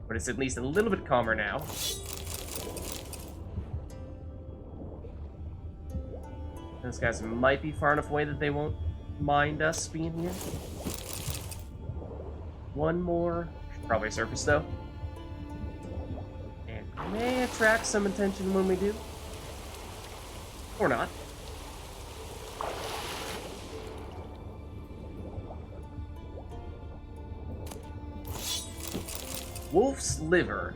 But it's at least a little bit calmer now. Those guys might be far enough away that they won't mind us being here. One more. Should probably surface, though. And may attract some attention when we do. Or not. Wolf's liver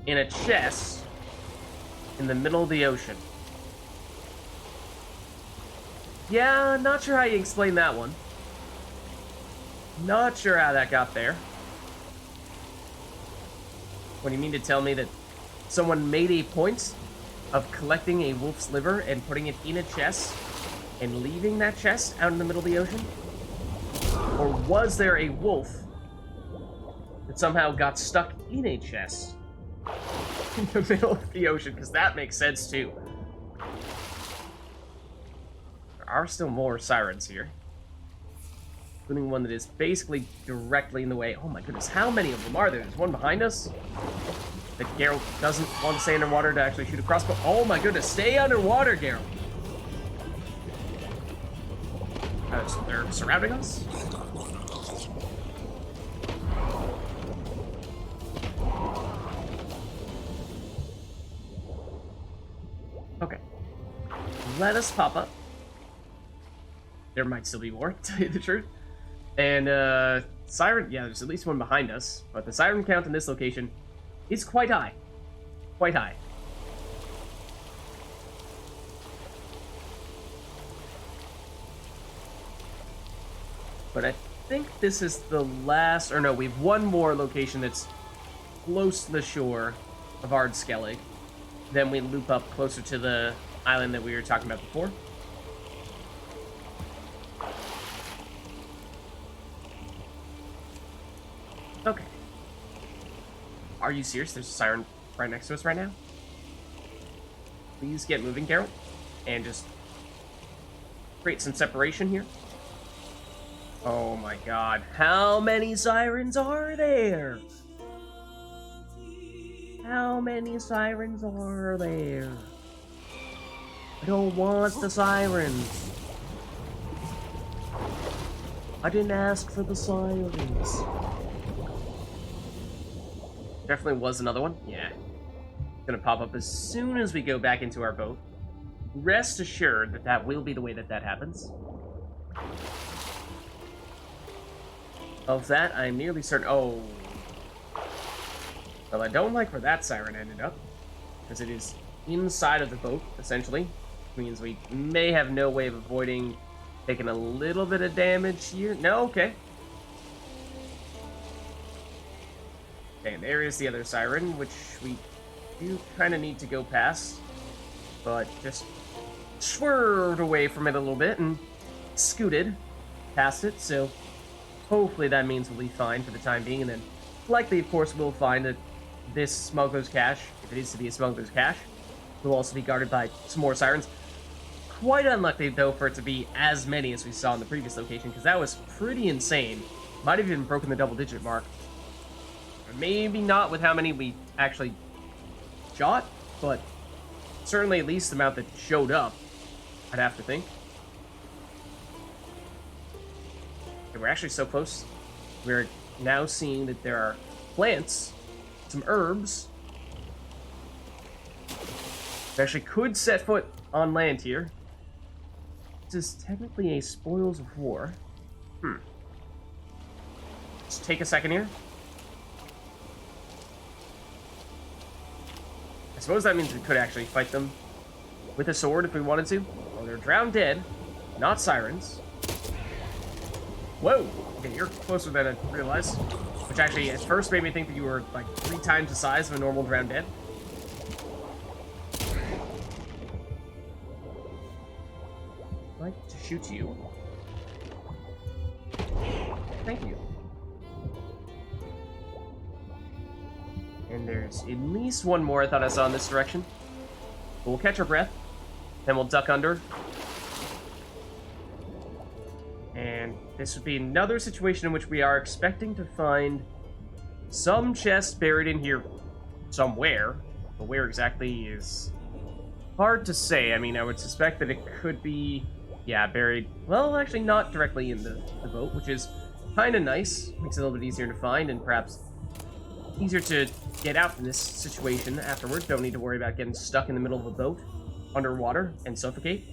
in a chest in the middle of the ocean. Yeah, not sure how you explain that one. Not sure how that got there. What do you mean to tell me that someone made a point of collecting a wolf's liver and putting it in a chest and leaving that chest out in the middle of the ocean? Or was there a wolf that somehow got stuck in a chest in the middle of the ocean? Because that makes sense too. There are still more sirens here, including one that is basically directly in the way. Oh my goodness, how many of them are there? There's one behind us that Geralt doesn't want to stay underwater to actually shoot a crossbow. Oh my goodness, stay underwater, Geralt. So they're surrounding us? Okay. Let us pop up. There might still be more, to tell you the truth. And, siren, yeah, there's at least one behind us, but the siren count in this location is quite high. Quite high. But I think this is the last, or no, we have one more location that's close to the shore of Ardskellig. Then we loop up closer to the island that we were talking about before. Okay. Are you serious? There's a siren right next to us right now? Please get moving, Geralt. And just create some separation here. Oh my god. How many sirens are there? How many sirens are there? I don't want the sirens. I didn't ask for the sirens. Definitely was another one. Yeah. It's gonna pop up as soon as we go back into our boat. Rest assured that that will be the way that that happens. Of that, I'm nearly certain. Oh. Well, I don't like where that siren ended up, because it is inside of the boat, essentially. Which means we may have no way of avoiding taking a little bit of damage here. No, okay. Okay, and there is the other siren, which we do kind of need to go past, but just swerved away from it a little bit and scooted past it, so hopefully that means we'll be fine for the time being, and then likely, of course, we'll find that this smuggler's cache, if it is to be a smuggler's cache, will also be guarded by some more sirens. Quite unlikely, though, for it to be as many as we saw in the previous location, because that was pretty insane. Might have even broken the double-digit mark. Maybe not with how many we actually shot, but certainly at least the amount that showed up, I'd have to think. Okay, we're actually so close. We're now seeing that there are plants, some herbs. We actually could set foot on land here. This is technically a spoils of war. Just take a second here. I suppose that means we could actually fight them with a sword if we wanted to. Well, they're drowned dead, not sirens. Whoa! Okay, you're closer than I realized. Which actually, at first, made me think that you were, like, 3 times the size of a normal drowned dead. I'd like to shoot you. Thank you. And there's at least one more I thought I saw in this direction. But we'll catch our breath. Then we'll duck under. And this would be another situation in which we are expecting to find some chest buried in here somewhere. But where exactly is hard to say. I mean, I would suspect that it could be Yeah, buried. Well, actually not directly in the boat, which is kind of nice. Makes it a little bit easier to find and perhaps easier to get out from this situation afterward. Don't need to worry about getting stuck in the middle of a boat underwater and suffocate.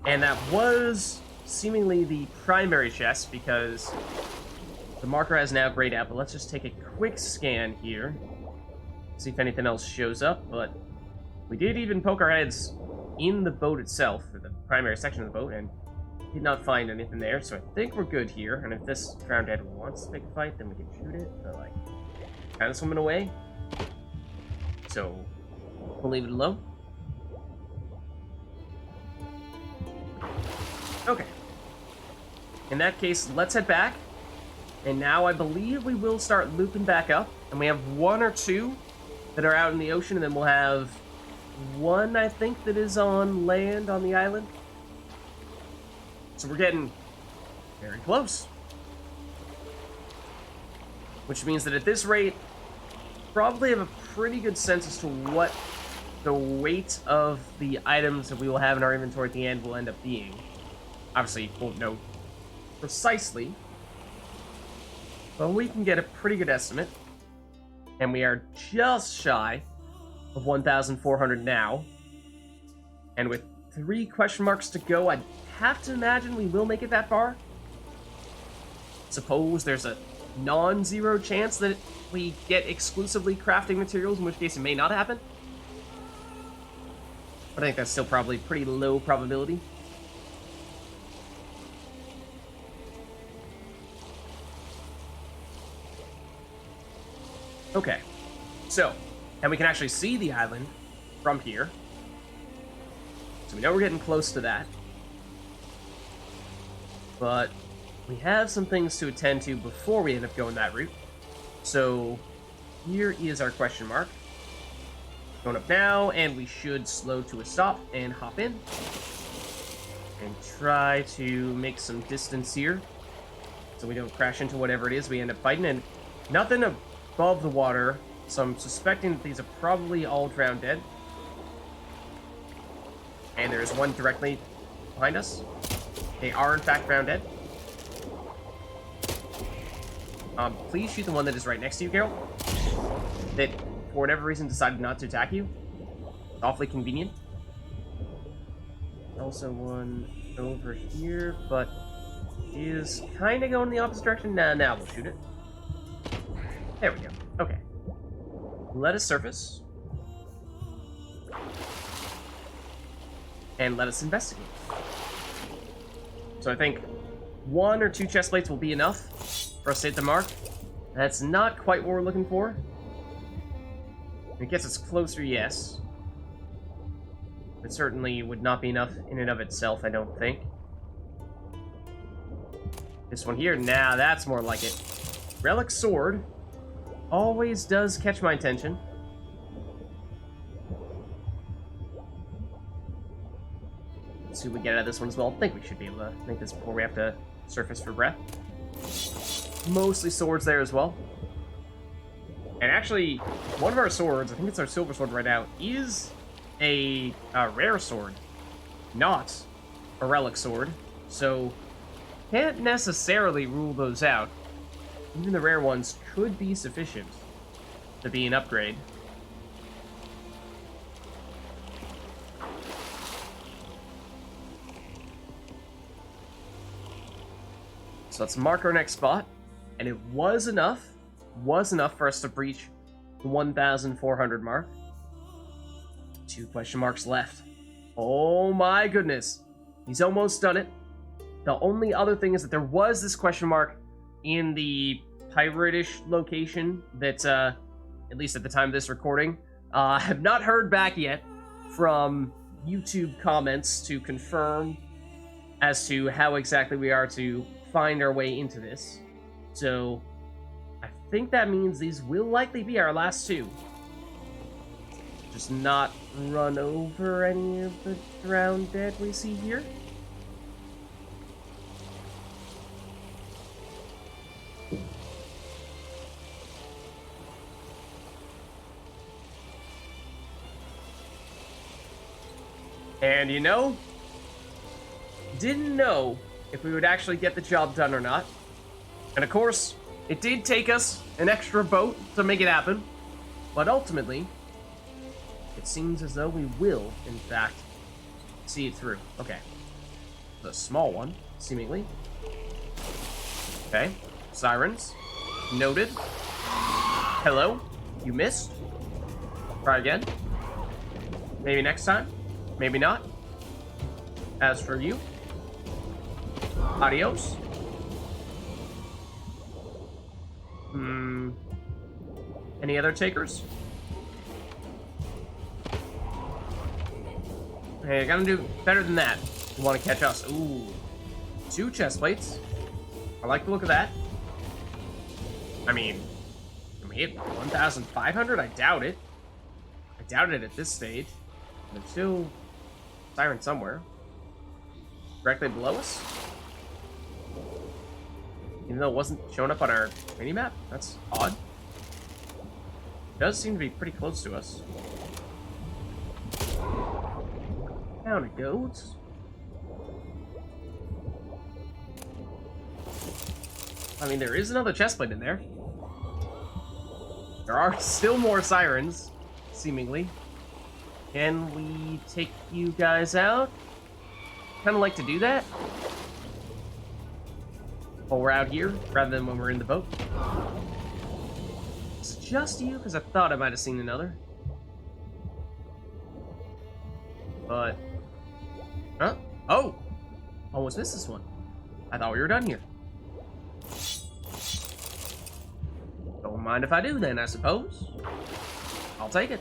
And that was seemingly the primary chest because the marker has now grayed out, but let's just take a quick scan here. See if anything else shows up, but we did even poke our heads in the boat itself, or the primary section of the boat, and did not find anything there, so I think we're good here. And if this drowned head wants to make a fight, then we can shoot it, but like, kind of swimming away. So, we'll leave it alone. Okay. In that case, let's head back. And now I believe we will start looping back up. And we have one or two that are out in the ocean, and then we'll have one, I think, that is on land on the island. So we're getting very close. Which means that at this rate, probably have a pretty good sense as to what the weight of the items that we will have in our inventory at the end will end up being. Obviously, won't know precisely, but we can get a pretty good estimate. And we are just shy of 1,400 now. And with 3 question marks to go, I'd have to imagine we will make it that far. Suppose there's a non-zero chance that we get exclusively crafting materials, in which case it may not happen. But I think that's still probably pretty low probability. Okay, so, and we can actually see the island from here. So we know we're getting close to that. But we have some things to attend to before we end up going that route. So here is our question mark. Going up now, and we should slow to a stop and hop in. And try to make some distance here, so we don't crash into whatever it is we end up fighting. And nothing above the water, so I'm suspecting that these are probably all drowned dead. And there's one directly behind us. They are in fact drowned dead. Please shoot the one that is right next to you, Carol. That, for whatever reason, decided not to attack you. Awfully convenient. Also one over here, but is kind of going the opposite direction. Now we'll shoot it. There we go. Okay. Let us surface. And let us investigate. So I think 1 or 2 chest plates will be enough for us to hit the mark. That's not quite what we're looking for. It gets us closer, yes. It certainly would not be enough in and of itself, I don't think. This one here, nah, that's more like it. Relic Sword always does catch my attention. Let's see what we get out of this one as well. I think we should be able to make this before we have to surface for breath. Mostly swords there as well. And actually, one of our swords, I think it's our silver sword right now, is a rare sword, not a relic sword. So, can't necessarily rule those out. Even the rare ones could be sufficient to be an upgrade. So let's mark our next spot. And it was enough for us to breach the 1,400 mark. 2 question marks left. Oh my goodness. He's almost done it. The only other thing is that there was this question mark in the pirate-ish location that, at least at the time of this recording, I have not heard back yet from YouTube comments to confirm as to how exactly we are to find our way into this. So, I think that means these will likely be our last 2. Just not run over any of the drowned dead we see here. And you know, didn't know if we would actually get the job done or not. And of course, it did take us an extra boat to make it happen. But ultimately, it seems as though we will, in fact, see it through. Okay. The small one, seemingly. Okay. Sirens. Noted. Hello. You missed. Try again. Maybe next time. Maybe not. As for you, adios. Any other takers? Hey, you're gonna do better than that. You want to catch us? Ooh, 2 chest plates. I like the look of that. I mean, can we hit 1,500? I doubt it. I doubt it at this stage. There's still siren somewhere. Directly below us? Even though it wasn't showing up on our minimap? That's odd. It does seem to be pretty close to us. Down it goes. I mean, there is another chestplate in there. There are still more sirens, seemingly. Can we take you guys out? Kind of like to do that while we're out here, rather than when we're in the boat. Is it just you? Because I thought I might have seen another. But... Huh? Oh! Almost missed this one. I thought we were done here. Don't mind if I do then, I suppose. I'll take it.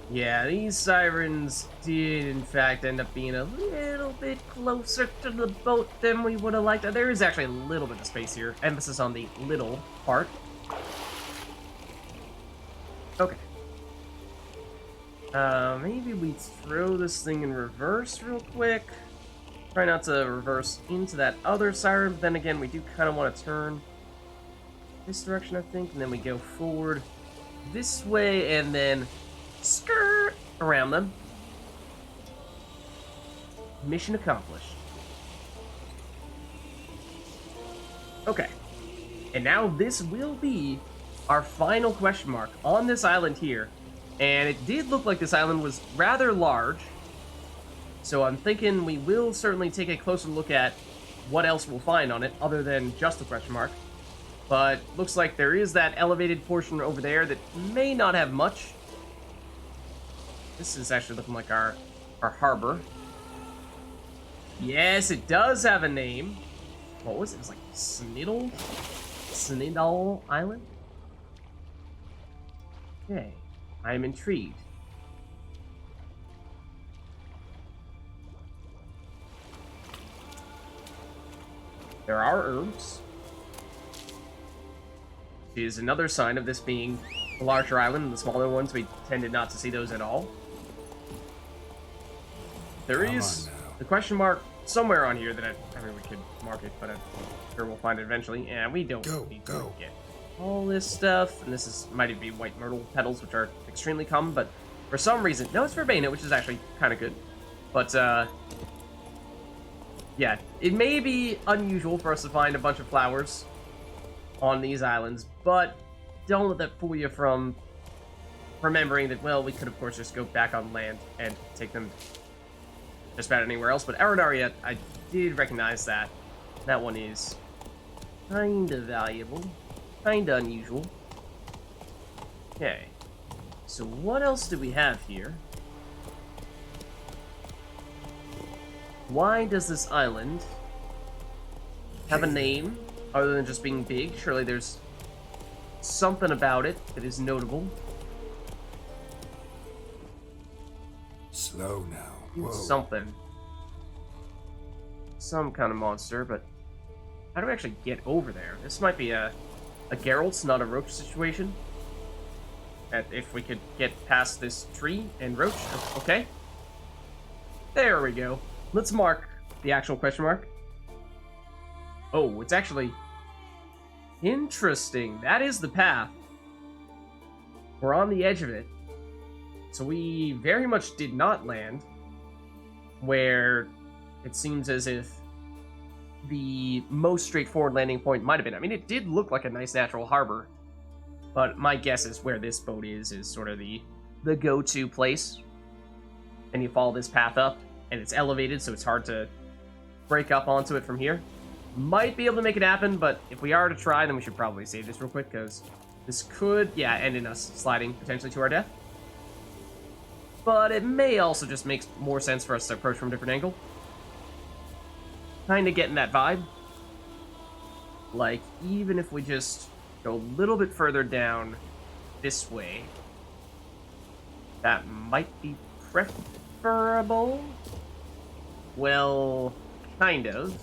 Yeah, these sirens did, in fact, end up being a little bit closer to the boat than we would have liked. There is actually a little bit of space here. Emphasis on the little part. Okay. Maybe we throw this thing in reverse real quick. Try not to reverse into that other siren, but then again, we do kind of want to turn this direction, I think, and then we go forward this way, and then skirt around them. Mission accomplished. Okay. And now this will be our final question mark on this island here. And it did look like this island was rather large. So I'm thinking we will certainly take a closer look at what else we'll find on it other than just the question mark. But looks like there is that elevated portion over there that may not have much. This is actually looking like our harbor. Yes, it does have a name. What was it? It was like SNIDHALL Island? Okay, I am intrigued. There are herbs. Which is another sign of this being a larger island, and the smaller ones, we tended not to see those at all. There is the question mark somewhere on here that I mean, we could mark it, but I'm sure we'll find it eventually. And we don't need to get all this stuff. And this might even be white myrtle petals, which are extremely common, but for some reason, no, it's verbena, which is actually kind of good. But, yeah, it may be unusual for us to find a bunch of flowers on these islands, but don't let that fool you from remembering that, well, we could, of course, just go back on land and take them just about anywhere else. But Arenaria, I did recognize that. That one is kind of valuable, kind of unusual. Okay, so what else do we have here? Why does this island have a name other than just being big? Surely there's something about it that is notable. Slow now. Whoa. Something. Some kind of monster, but how do we actually get over there? This might be a Geralt's, not a Roach situation. And if we could get past this tree and Roach, okay. There we go. Let's mark the actual question mark. Oh, it's actually interesting. That is the path. We're on the edge of it. So we very much did not land where it seems as if the most straightforward landing point might have been. I mean, it did look like a nice natural harbor, but my guess is where this boat is sort of the go-to place. And you follow this path up, and it's elevated, so it's hard to break up onto it from here. Might be able to make it happen, but if we are to try, then we should probably save this real quick, because this could, yeah, end in us sliding potentially to our death. But it may also just make more sense for us to approach from a different angle. Kind of getting that vibe. Like, even if we just go a little bit further down this way, that might be preferable. Well, kind of.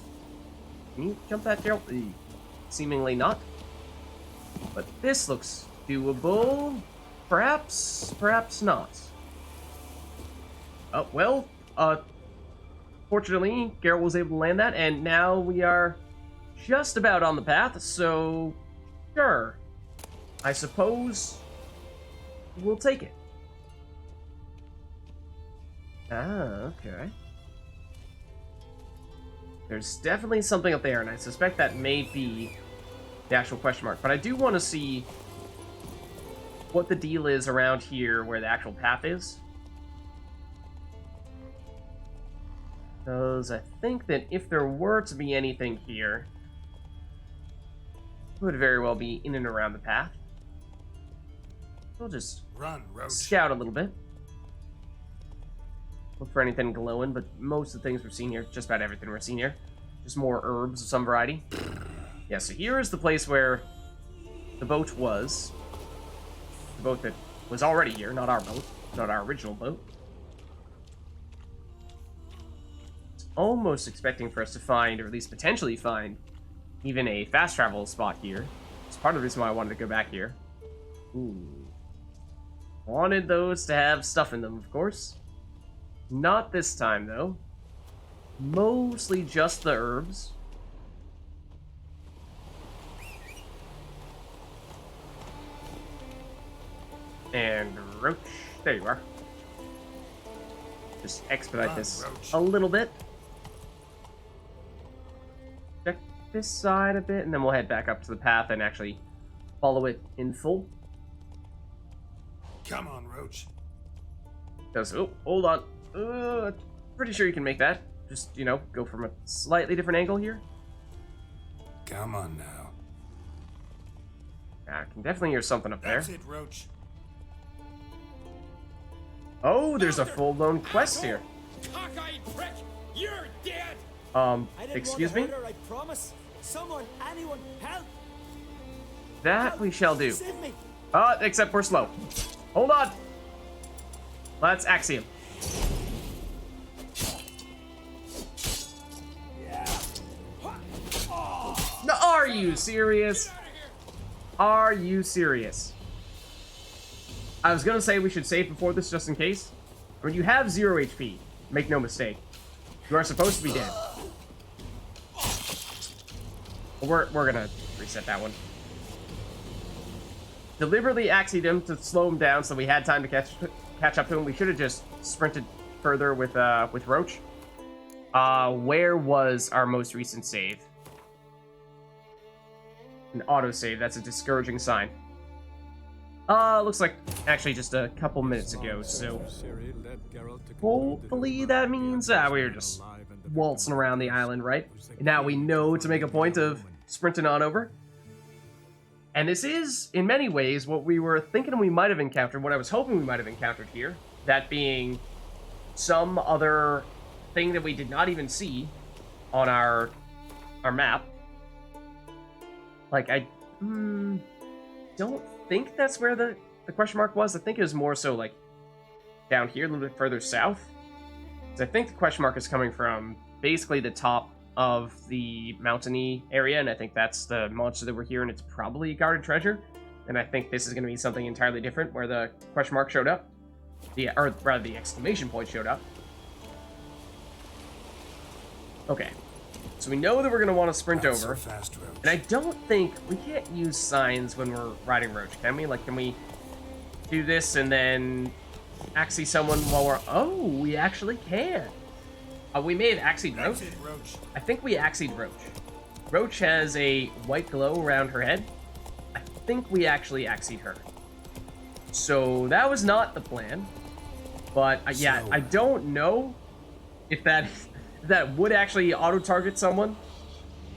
Can you jump that, Gerald? Seemingly not. But this looks doable. Perhaps, perhaps not. Oh, well, fortunately, Geralt was able to land that, and now we are just about on the path, so sure. I suppose we'll take it. Ah, okay. There's definitely something up there, and I suspect that may be the actual question mark. But I do want to see what the deal is around here where the actual path is. Because I think that if there were to be anything here, it would very well be in and around the path. We'll just Run, Roach. scout a little bit. Look for anything glowing, but most of the things we're seeing here, just about everything we're seeing here, just more herbs of some variety. Yeah, so here is the place where the boat was. The boat that was already here, not our boat, not our original boat. Almost expecting for us to find, or at least potentially find, even a fast travel spot here. It's part of the reason why I wanted to go back here. Ooh. Wanted those to have stuff in them, of course. Not this time, though. Mostly just the herbs. And Roach. There you are. Just expedite this a little bit. Check this side a bit, and then we'll head back up to the path and actually follow it in full. Come on, Roach. Oh, hold on. Pretty sure you can make that. Just, you know, go from a slightly different angle here. Come on now. I can definitely hear something up there. That's it, Roach. Oh, there's a full-blown quest here. Cockeyed prick! You're dead! Excuse me? I promise. Someone, anyone, help! That we shall do. Save me! Except we're slow. Hold on. Let's axiom. No, are you serious? Are you serious? I was gonna say we should save before this just in case. I mean, you have 0 HP. Make no mistake. You are supposed to be dead. We're gonna reset that one. Deliberately axied him to slow him down so we had time to catch up to him. We should have just sprinted further with Roach. Where was our most recent save? An autosave. That's a discouraging sign. Looks like actually just a couple minutes ago, so hopefully that means we were just waltzing around the island, right? And now we know to make a point of sprinting on over. And this is, in many ways, what we were thinking we might have encountered, what I was hoping we might have encountered here, that being some other thing that we did not even see on our map. Like, I don't think that's where the question mark was. I think it was more so, like, down here, a little bit further south. Because I think the question mark is coming from basically the top of the mountainy area, and I think that's the monster that we're here, and it's probably a guarded treasure. And I think this is going to be something entirely different, where the question mark showed up. Or rather, the exclamation point showed up. Okay. So we know that we're going to want to sprint Not over. so fast, Roach. And I don't think... We can't use signs when we're riding Roach, can we? Like, can we do this and then axie someone while we're... Oh, we actually can. We may have axied Roach. I think we axied Roach. Roach has a white glow around her head. I think we actually axied her. So that was not the plan. But yeah, I don't know if that would actually auto-target someone.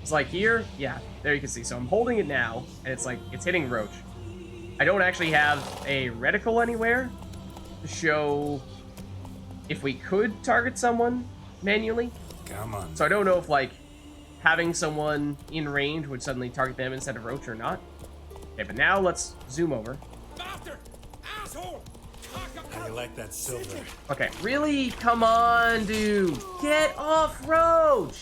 It's like here, yeah, there you can see. So I'm holding it now, and it's like, it's hitting Roach. I don't actually have a reticle anywhere to show if we could target someone manually. Come on. So I don't know if, like, having someone in range would suddenly target them instead of Roach or not. Okay, but now let's zoom over. Bastard! Asshole! How you like that silver? Okay, really? Come on, dude. Get off Roach!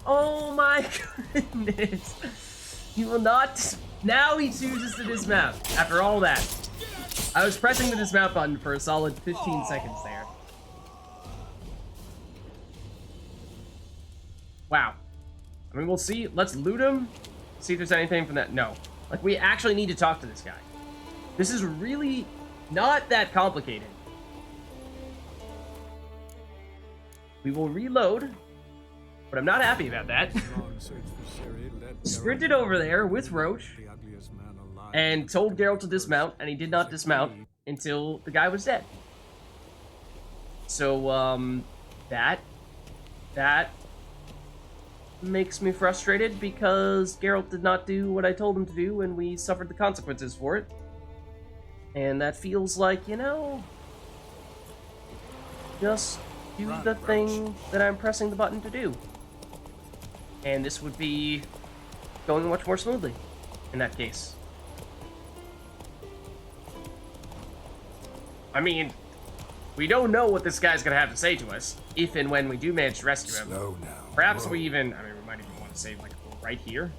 Oh my goodness. You will not... Now he chooses to dismount. After all that. I was pressing the dismount button for a solid 15 seconds there. Wow. I mean, we'll see. Let's loot him. See if there's anything from that. No. Like, we actually need to talk to this guy. This is really not that complicated. We will reload. But I'm not happy about that. Sprinted over there with Roach and told Geralt to dismount, and he did not dismount until the guy was dead. So, that makes me frustrated because Geralt did not do what I told him to do, and we suffered the consequences for it. And that feels like, you know, just do the thing that I'm pressing the button to do. And this would be going much more smoothly in that case. I mean, we don't know what this guy's gonna have to say to us if and when we do manage to rescue him. Slow now. Perhaps Whoa. we even, I mean, we might even want to save, like, right here.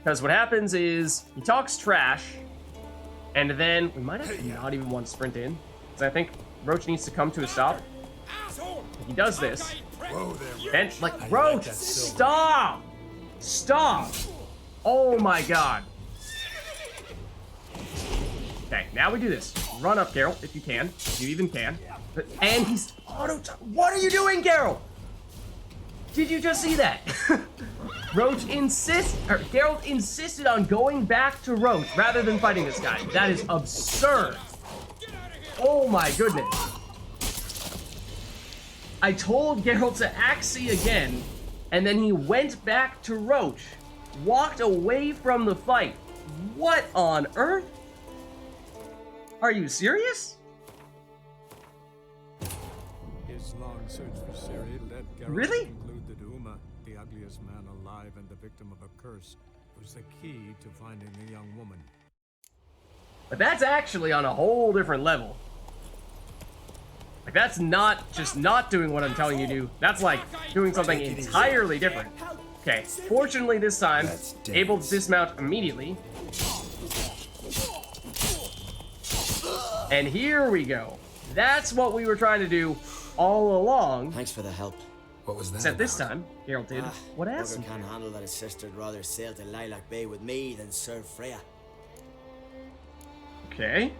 Because what happens is, he talks trash, and then we might actually not even want to sprint in. Because I think Roach needs to come to a stop. Asshole! If he does this, Whoa there, then, like, I Roach, like that silver. stop! Stop! Oh my god. Okay, now we do this. Run up, Geralt, if you can. If you even can. And he's auto. What are you doing, Geralt? Did you just see that? Geralt insisted on going back to Roach rather than fighting this guy. That is absurd. Oh my goodness. I told Geralt to axie again, and then he went back to Roach, walked away from the fight. What on earth? Are you serious? His long search for Ciri led Geralt Really? to conclude that Uma, the ugliest man alive and the victim of a curse, was the key to finding the young woman. But that's actually on a whole different level. Like, that's not just not doing what I'm telling you to do. That's like doing something entirely different. Okay, fortunately this time, That's dense. able to dismount immediately. And here we go. That's what we were trying to do all along. Thanks for the help. What was that? Except this about? time, Geralt did what I asked Bugger him. can't handle that his sister'd rather sail to Lilac Bay with me than serve Freya. Okay.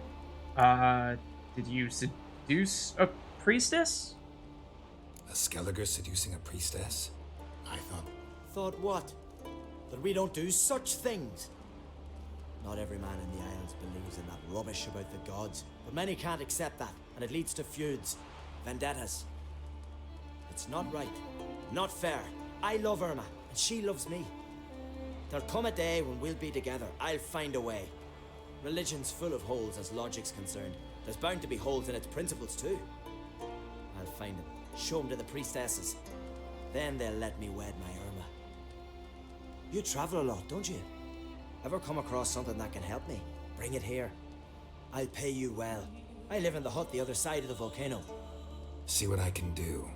Did you seduce a priestess? A Skelliger seducing a priestess? I thought. Thought what? That we don't do such things? Not every man in the Isles believes in that rubbish about the gods, but many can't accept that, and it leads to feuds, vendettas. It's not right, not fair. I love Irma, and she loves me. There'll come a day when we'll be together. I'll find a way. Religion's full of holes as logic's concerned. There's bound to be holes in its principles too. I'll find them, show them to the priestesses. Then they'll let me wed my Irma. You travel a lot, don't you? Ever come across something that can help me? Bring it here. I'll pay you well. I live in the hut the other side of the volcano. See what I can do.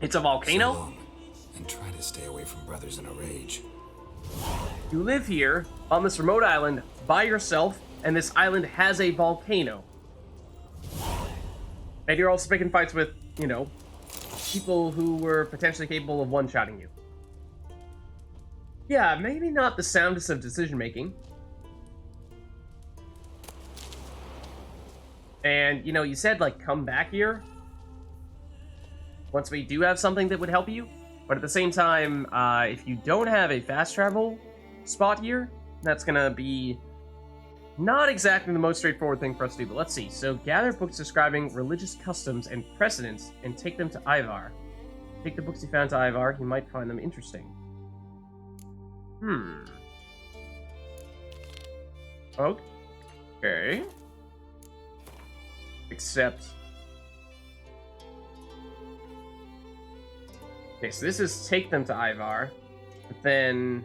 It's a So volcano? long, and try to stay away from brothers in a rage. You live here on this remote island by yourself, and this island has a volcano. And you're also picking fights with, you know, people who were potentially capable of one-shotting you. Yeah, maybe not the soundest of decision-making. And, you know, you said, like, come back here once we do have something that would help you. But at the same time, if you don't have a fast travel spot here, that's gonna be not exactly the most straightforward thing for us to do. But let's see. So, gather books describing religious customs and precedents and take them to Ivar. Take the books you found to Ivar. You might find them interesting. Okay. Except... Okay, so this is take them to Ivar. But then...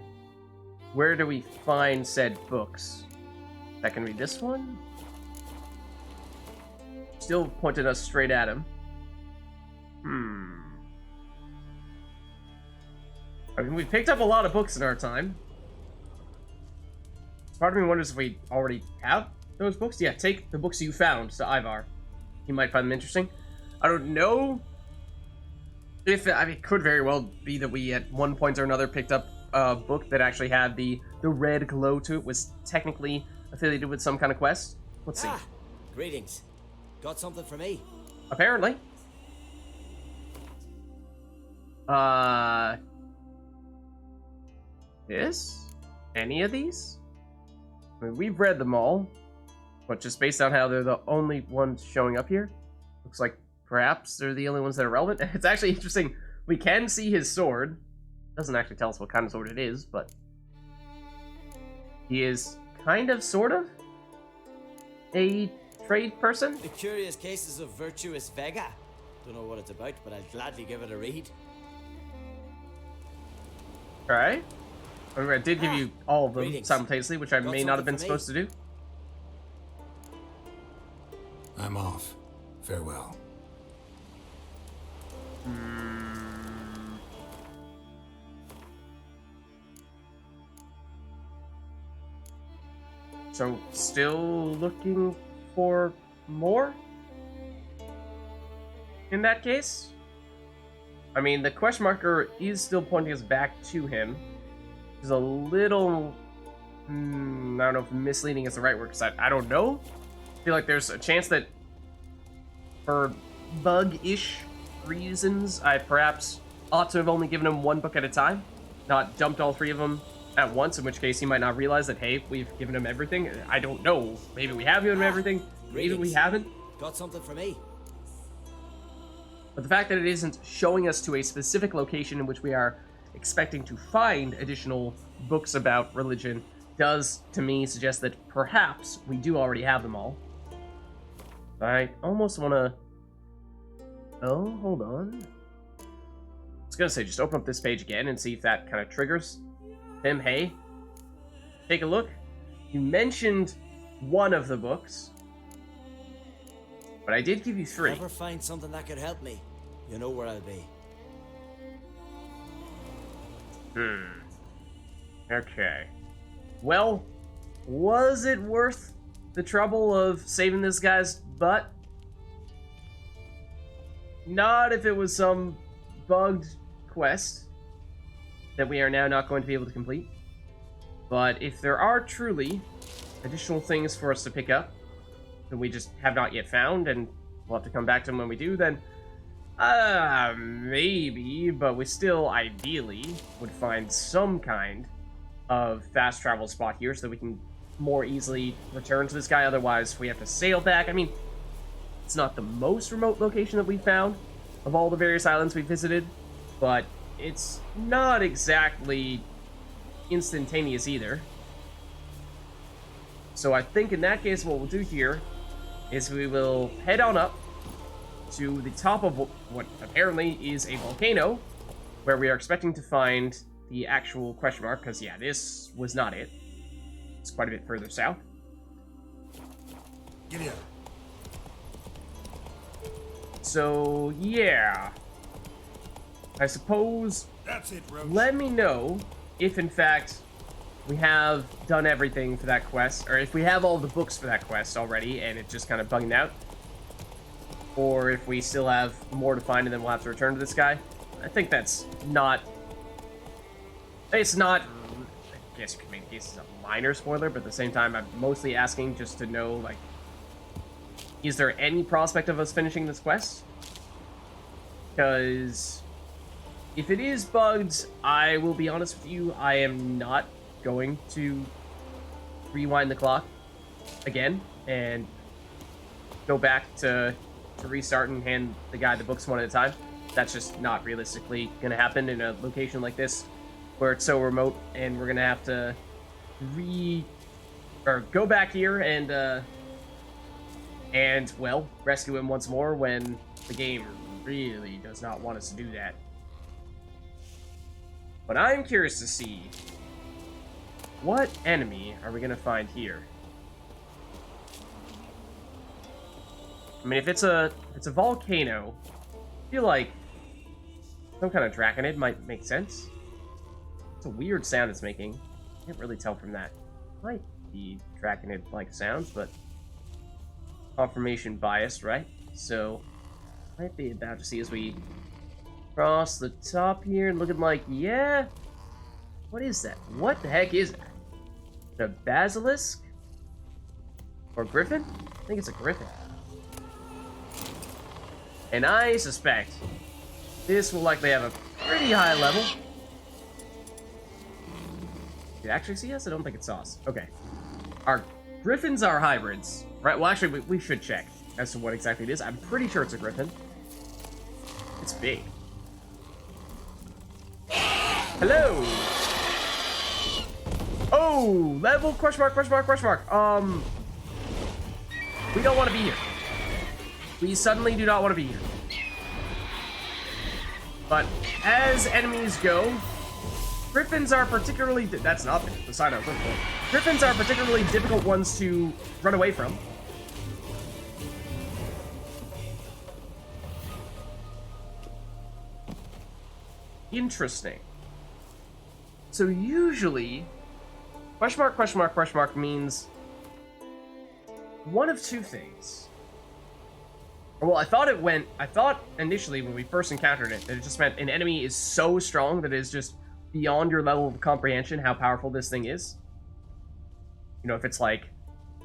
where do we find said books? That can be this one? Still pointed us straight at him. I mean, we've picked up a lot of books in our time. Part of me wonders if we already have those books. Yeah, take the books you found to Ivar. You might find them interesting. I don't know if... I mean, it could very well be that we, at one point or another, picked up a book that actually had the red glow to it, was technically affiliated with some kind of quest. Let's see. Greetings. Got something for me? Apparently. This? Any of these? I mean, we've read them all, but just based on how they're the only ones showing up here, looks like perhaps they're the only ones that are relevant. It's actually interesting. We can see his sword. Doesn't actually tell us what kind of sword it is, but he is kind of, sort of, a trade person. The Curious Cases of Virtuous Vega. Don't know what it's about, but I'd gladly give it a read. Alright. I mean, I did give you all of them Greetings. simultaneously, which I may not have been something for me? supposed to do. I'm off. Farewell. So, still looking for more? In that case? I mean, the question marker is still pointing us back to him. It's a little... I don't know if misleading is the right word, because I don't know. I feel like there's a chance that for bug-ish reasons, I perhaps ought to have only given him one book at a time, not dumped all three of them at once, in which case he might not realize that, hey, we've given him everything. I don't know. Maybe we have given him everything. Maybe we Greetings. haven't. Got something for me? But the fact that it isn't showing us to a specific location in which we are expecting to find additional books about religion does, to me, suggest that perhaps we do already have them all. I almost want to... Oh, hold on. I was going to say, just open up this page again and see if that kind of triggers him. Hey, take a look. You mentioned one of the books, but I did give you three. Ever find something that could help me? You know where I'll be. Okay. Well, was it worth the trouble of saving this guy's butt? Not if it was some bugged quest that we are now not going to be able to complete. But if there are truly additional things for us to pick up that we just have not yet found, and we'll have to come back to them when we do, then maybe, but we still ideally would find some kind of fast travel spot here so that we can more easily return to this guy. Otherwise, we have to sail back. I mean, it's not the most remote location that we found of all the various islands we visited, but it's not exactly instantaneous either. So I think in that case what we'll do here is we will head on up to the top of what apparently is a volcano, where we are expecting to find the actual question mark, because yeah, this was not it. It's quite a bit further south. Giddy up. So yeah, I suppose That's it, Roach. let me know if in fact we have done everything for that quest, or if we have all the books for that quest already and it's just kind of bugging out, or if we still have more to find and then we'll have to return to this guy. I think that's not... It's not... I guess you could make a case it's a minor spoiler, but at the same time, I'm mostly asking just to know, like, is there any prospect of us finishing this quest? Because if it is bugged, I will be honest with you, I am not going to rewind the clock again and go back to restart and hand the guy the books one at a time. That's just not realistically going to happen in a location like this where it's so remote, and we're going to have to go back here and well, rescue him once more when the game really does not want us to do that. But I'm curious to see, what enemy are we going to find here? I mean, if it's a volcano, I feel like some kind of draconid might make sense. It's a weird sound it's making. Can't really tell from that. Might be draconid-like sounds, but confirmation bias, right? So, might be about to see as we cross the top here and looking like, yeah. What is that? What the heck is that? The basilisk? Or griffin? I think it's a griffin. And I suspect this will likely have a pretty high level. Did it actually see us? I don't think it saw us. Okay. Our griffins are hybrids, right? Well, actually, we should check as to what exactly it is. I'm pretty sure it's a griffin. It's big. Hello! Oh! Level? Question mark, question mark, question mark. We don't want to be here. We suddenly do not want to be here. But as enemies go, griffins are particularly... That's not the sign I was looking for. Griffins are particularly difficult ones to run away from. Interesting. So usually, question mark, question mark, question mark means one of two things. Well, I thought initially when we first encountered it, that it just meant an enemy is so strong that it is just beyond your level of comprehension how powerful this thing is. You know, if it's like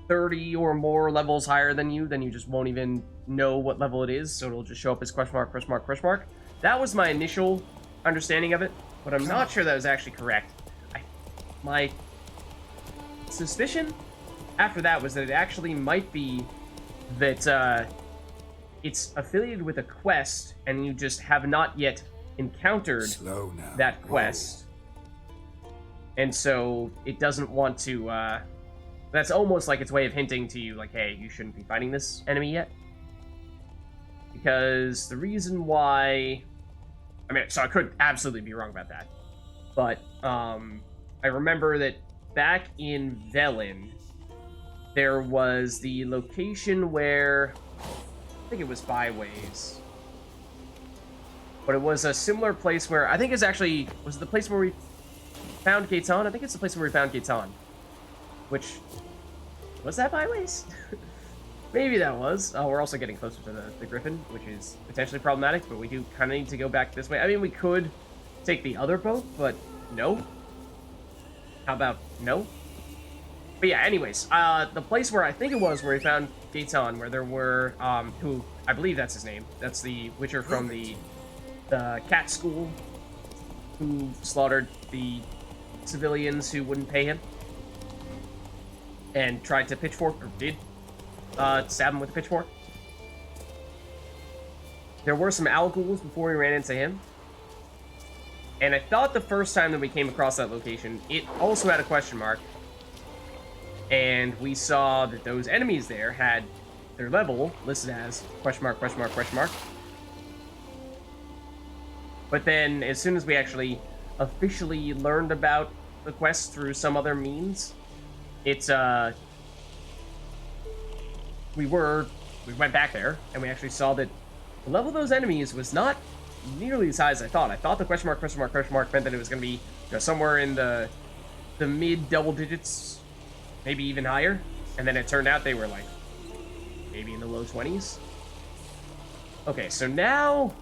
30 or more levels higher than you, then you just won't even know what level it is, so it'll just show up as question mark, question mark, question mark. That was my initial understanding of it, but I'm not sure that was actually correct. My suspicion after that was that it actually might be that it's affiliated with a quest, and you just have not yet encountered that quest. And so it doesn't want to, that's almost like its way of hinting to you, like, hey, you shouldn't be fighting this enemy yet. Because the reason why... I mean, so I could absolutely be wrong about that. But, I remember that back in Velen, there was the location where... I think it was Byways. But it was a similar place where... I think it's actually... Was it the place where we found Gaetan? I think it's the place where we found Gaetan. Which... Was that Byways? Maybe that was. We're also getting closer to the Griffin, which is potentially problematic, but we do kind of need to go back this way. I mean, we could take the other boat, but no. How about no? But yeah, anyways, the place where I think it was where we found Gaetan, where there were, who, I believe that's his name. That's the Witcher from the cat school who slaughtered the civilians who wouldn't pay him. And tried to pitchfork, or did, stab him with a pitchfork. There were some owl ghouls before we ran into him. And I thought the first time that we came across that location, it also had a question mark. And we saw that those enemies there had their level listed as question mark, question mark, question mark. But then, as soon as we actually officially learned about the quest through some other means, it's, we went back there, and we actually saw that the level of those enemies was not nearly as high as I thought. I thought the question mark meant that it was going to be, you know, somewhere in the mid double digits, maybe even higher. And then it turned out they were like maybe in the low 20s. Okay, so now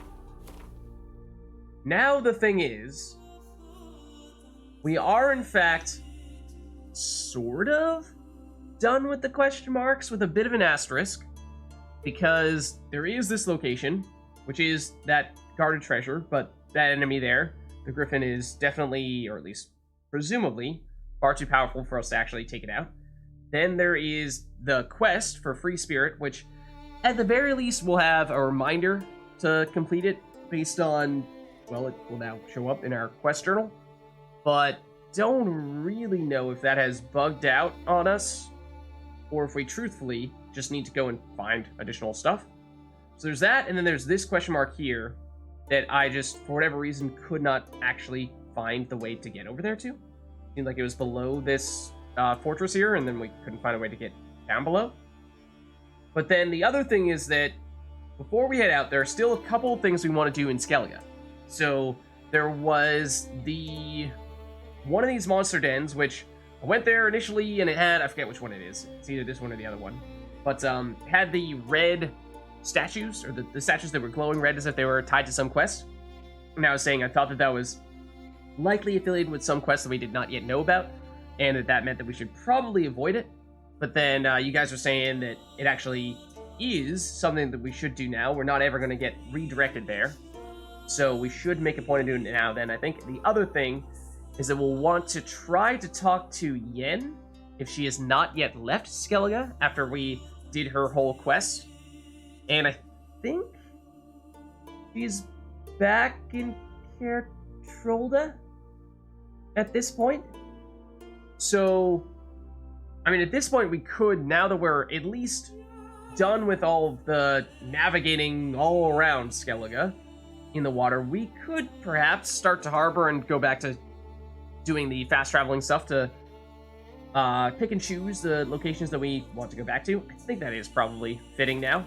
the thing is, we are in fact sort of done with the question marks with a bit of an asterisk. because there is this location, which is that guarded treasure, but that enemy there, the Griffin, is definitely, or at least presumably, far too powerful for us to actually take it out. Then there is the quest for Free Spirit, which at the very least will have a reminder to complete it based on, well, it will now show up in our quest journal. But don't really know if that has bugged out on us, or if we truthfully just need to go and find additional stuff. So there's that, and then there's this question mark here that I just, for whatever reason, could not actually find the way to get over there to. Seemed like it was below this fortress here, and then we couldn't find a way to get down below. But then the other thing is that before we head out, there are still a couple of things we want to do in Skellige. So there was one of these monster dens, which I went there initially, and it had, I forget which one it is. It's either this one or the other one. But it had the red statues, or the statues that were glowing red as if they were tied to some quest. And I was saying I thought that that was likely affiliated with some quest that we did not yet know about, and that meant that we should probably avoid it. But then you guys are saying that it actually is something that we should do now. We're not ever going to get redirected there. So we should make a point of doing it now then. I think the other thing is that we'll want to try to talk to Yen if she has not yet left Skellige after we did her whole quest. And I think she's back in Kertrolda at this point. So, I mean, at this point we could, now that we're at least done with all of the navigating all around Skellige in the water, we could perhaps start to harbor and go back to doing the fast traveling stuff to pick and choose the locations that we want to go back to. I think that is probably fitting now.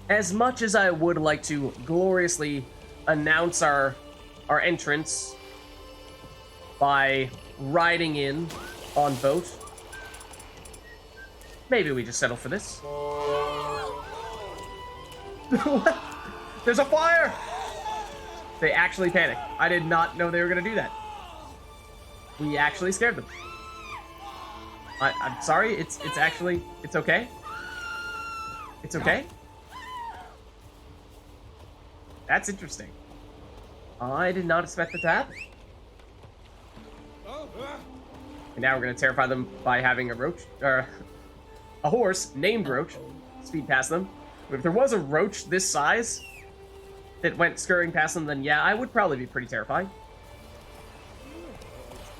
As much as I would like to gloriously announce our entrance by riding in on boat, maybe we just settle for this. What? There's a fire! They actually panicked. I did not know they were going to do that. We actually scared them. I'm sorry. It's actually, it's okay. It's okay. That's interesting. I did not expect that to happen. And now we're going to terrify them by having a roach, or a horse named Roach speed past them. But if there was a roach this size that went scurrying past them, then yeah, I would probably be pretty terrified.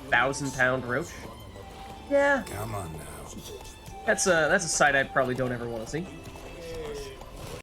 1,000-pound roach. Yeah. Come on now. That's a sight I probably don't ever want to see.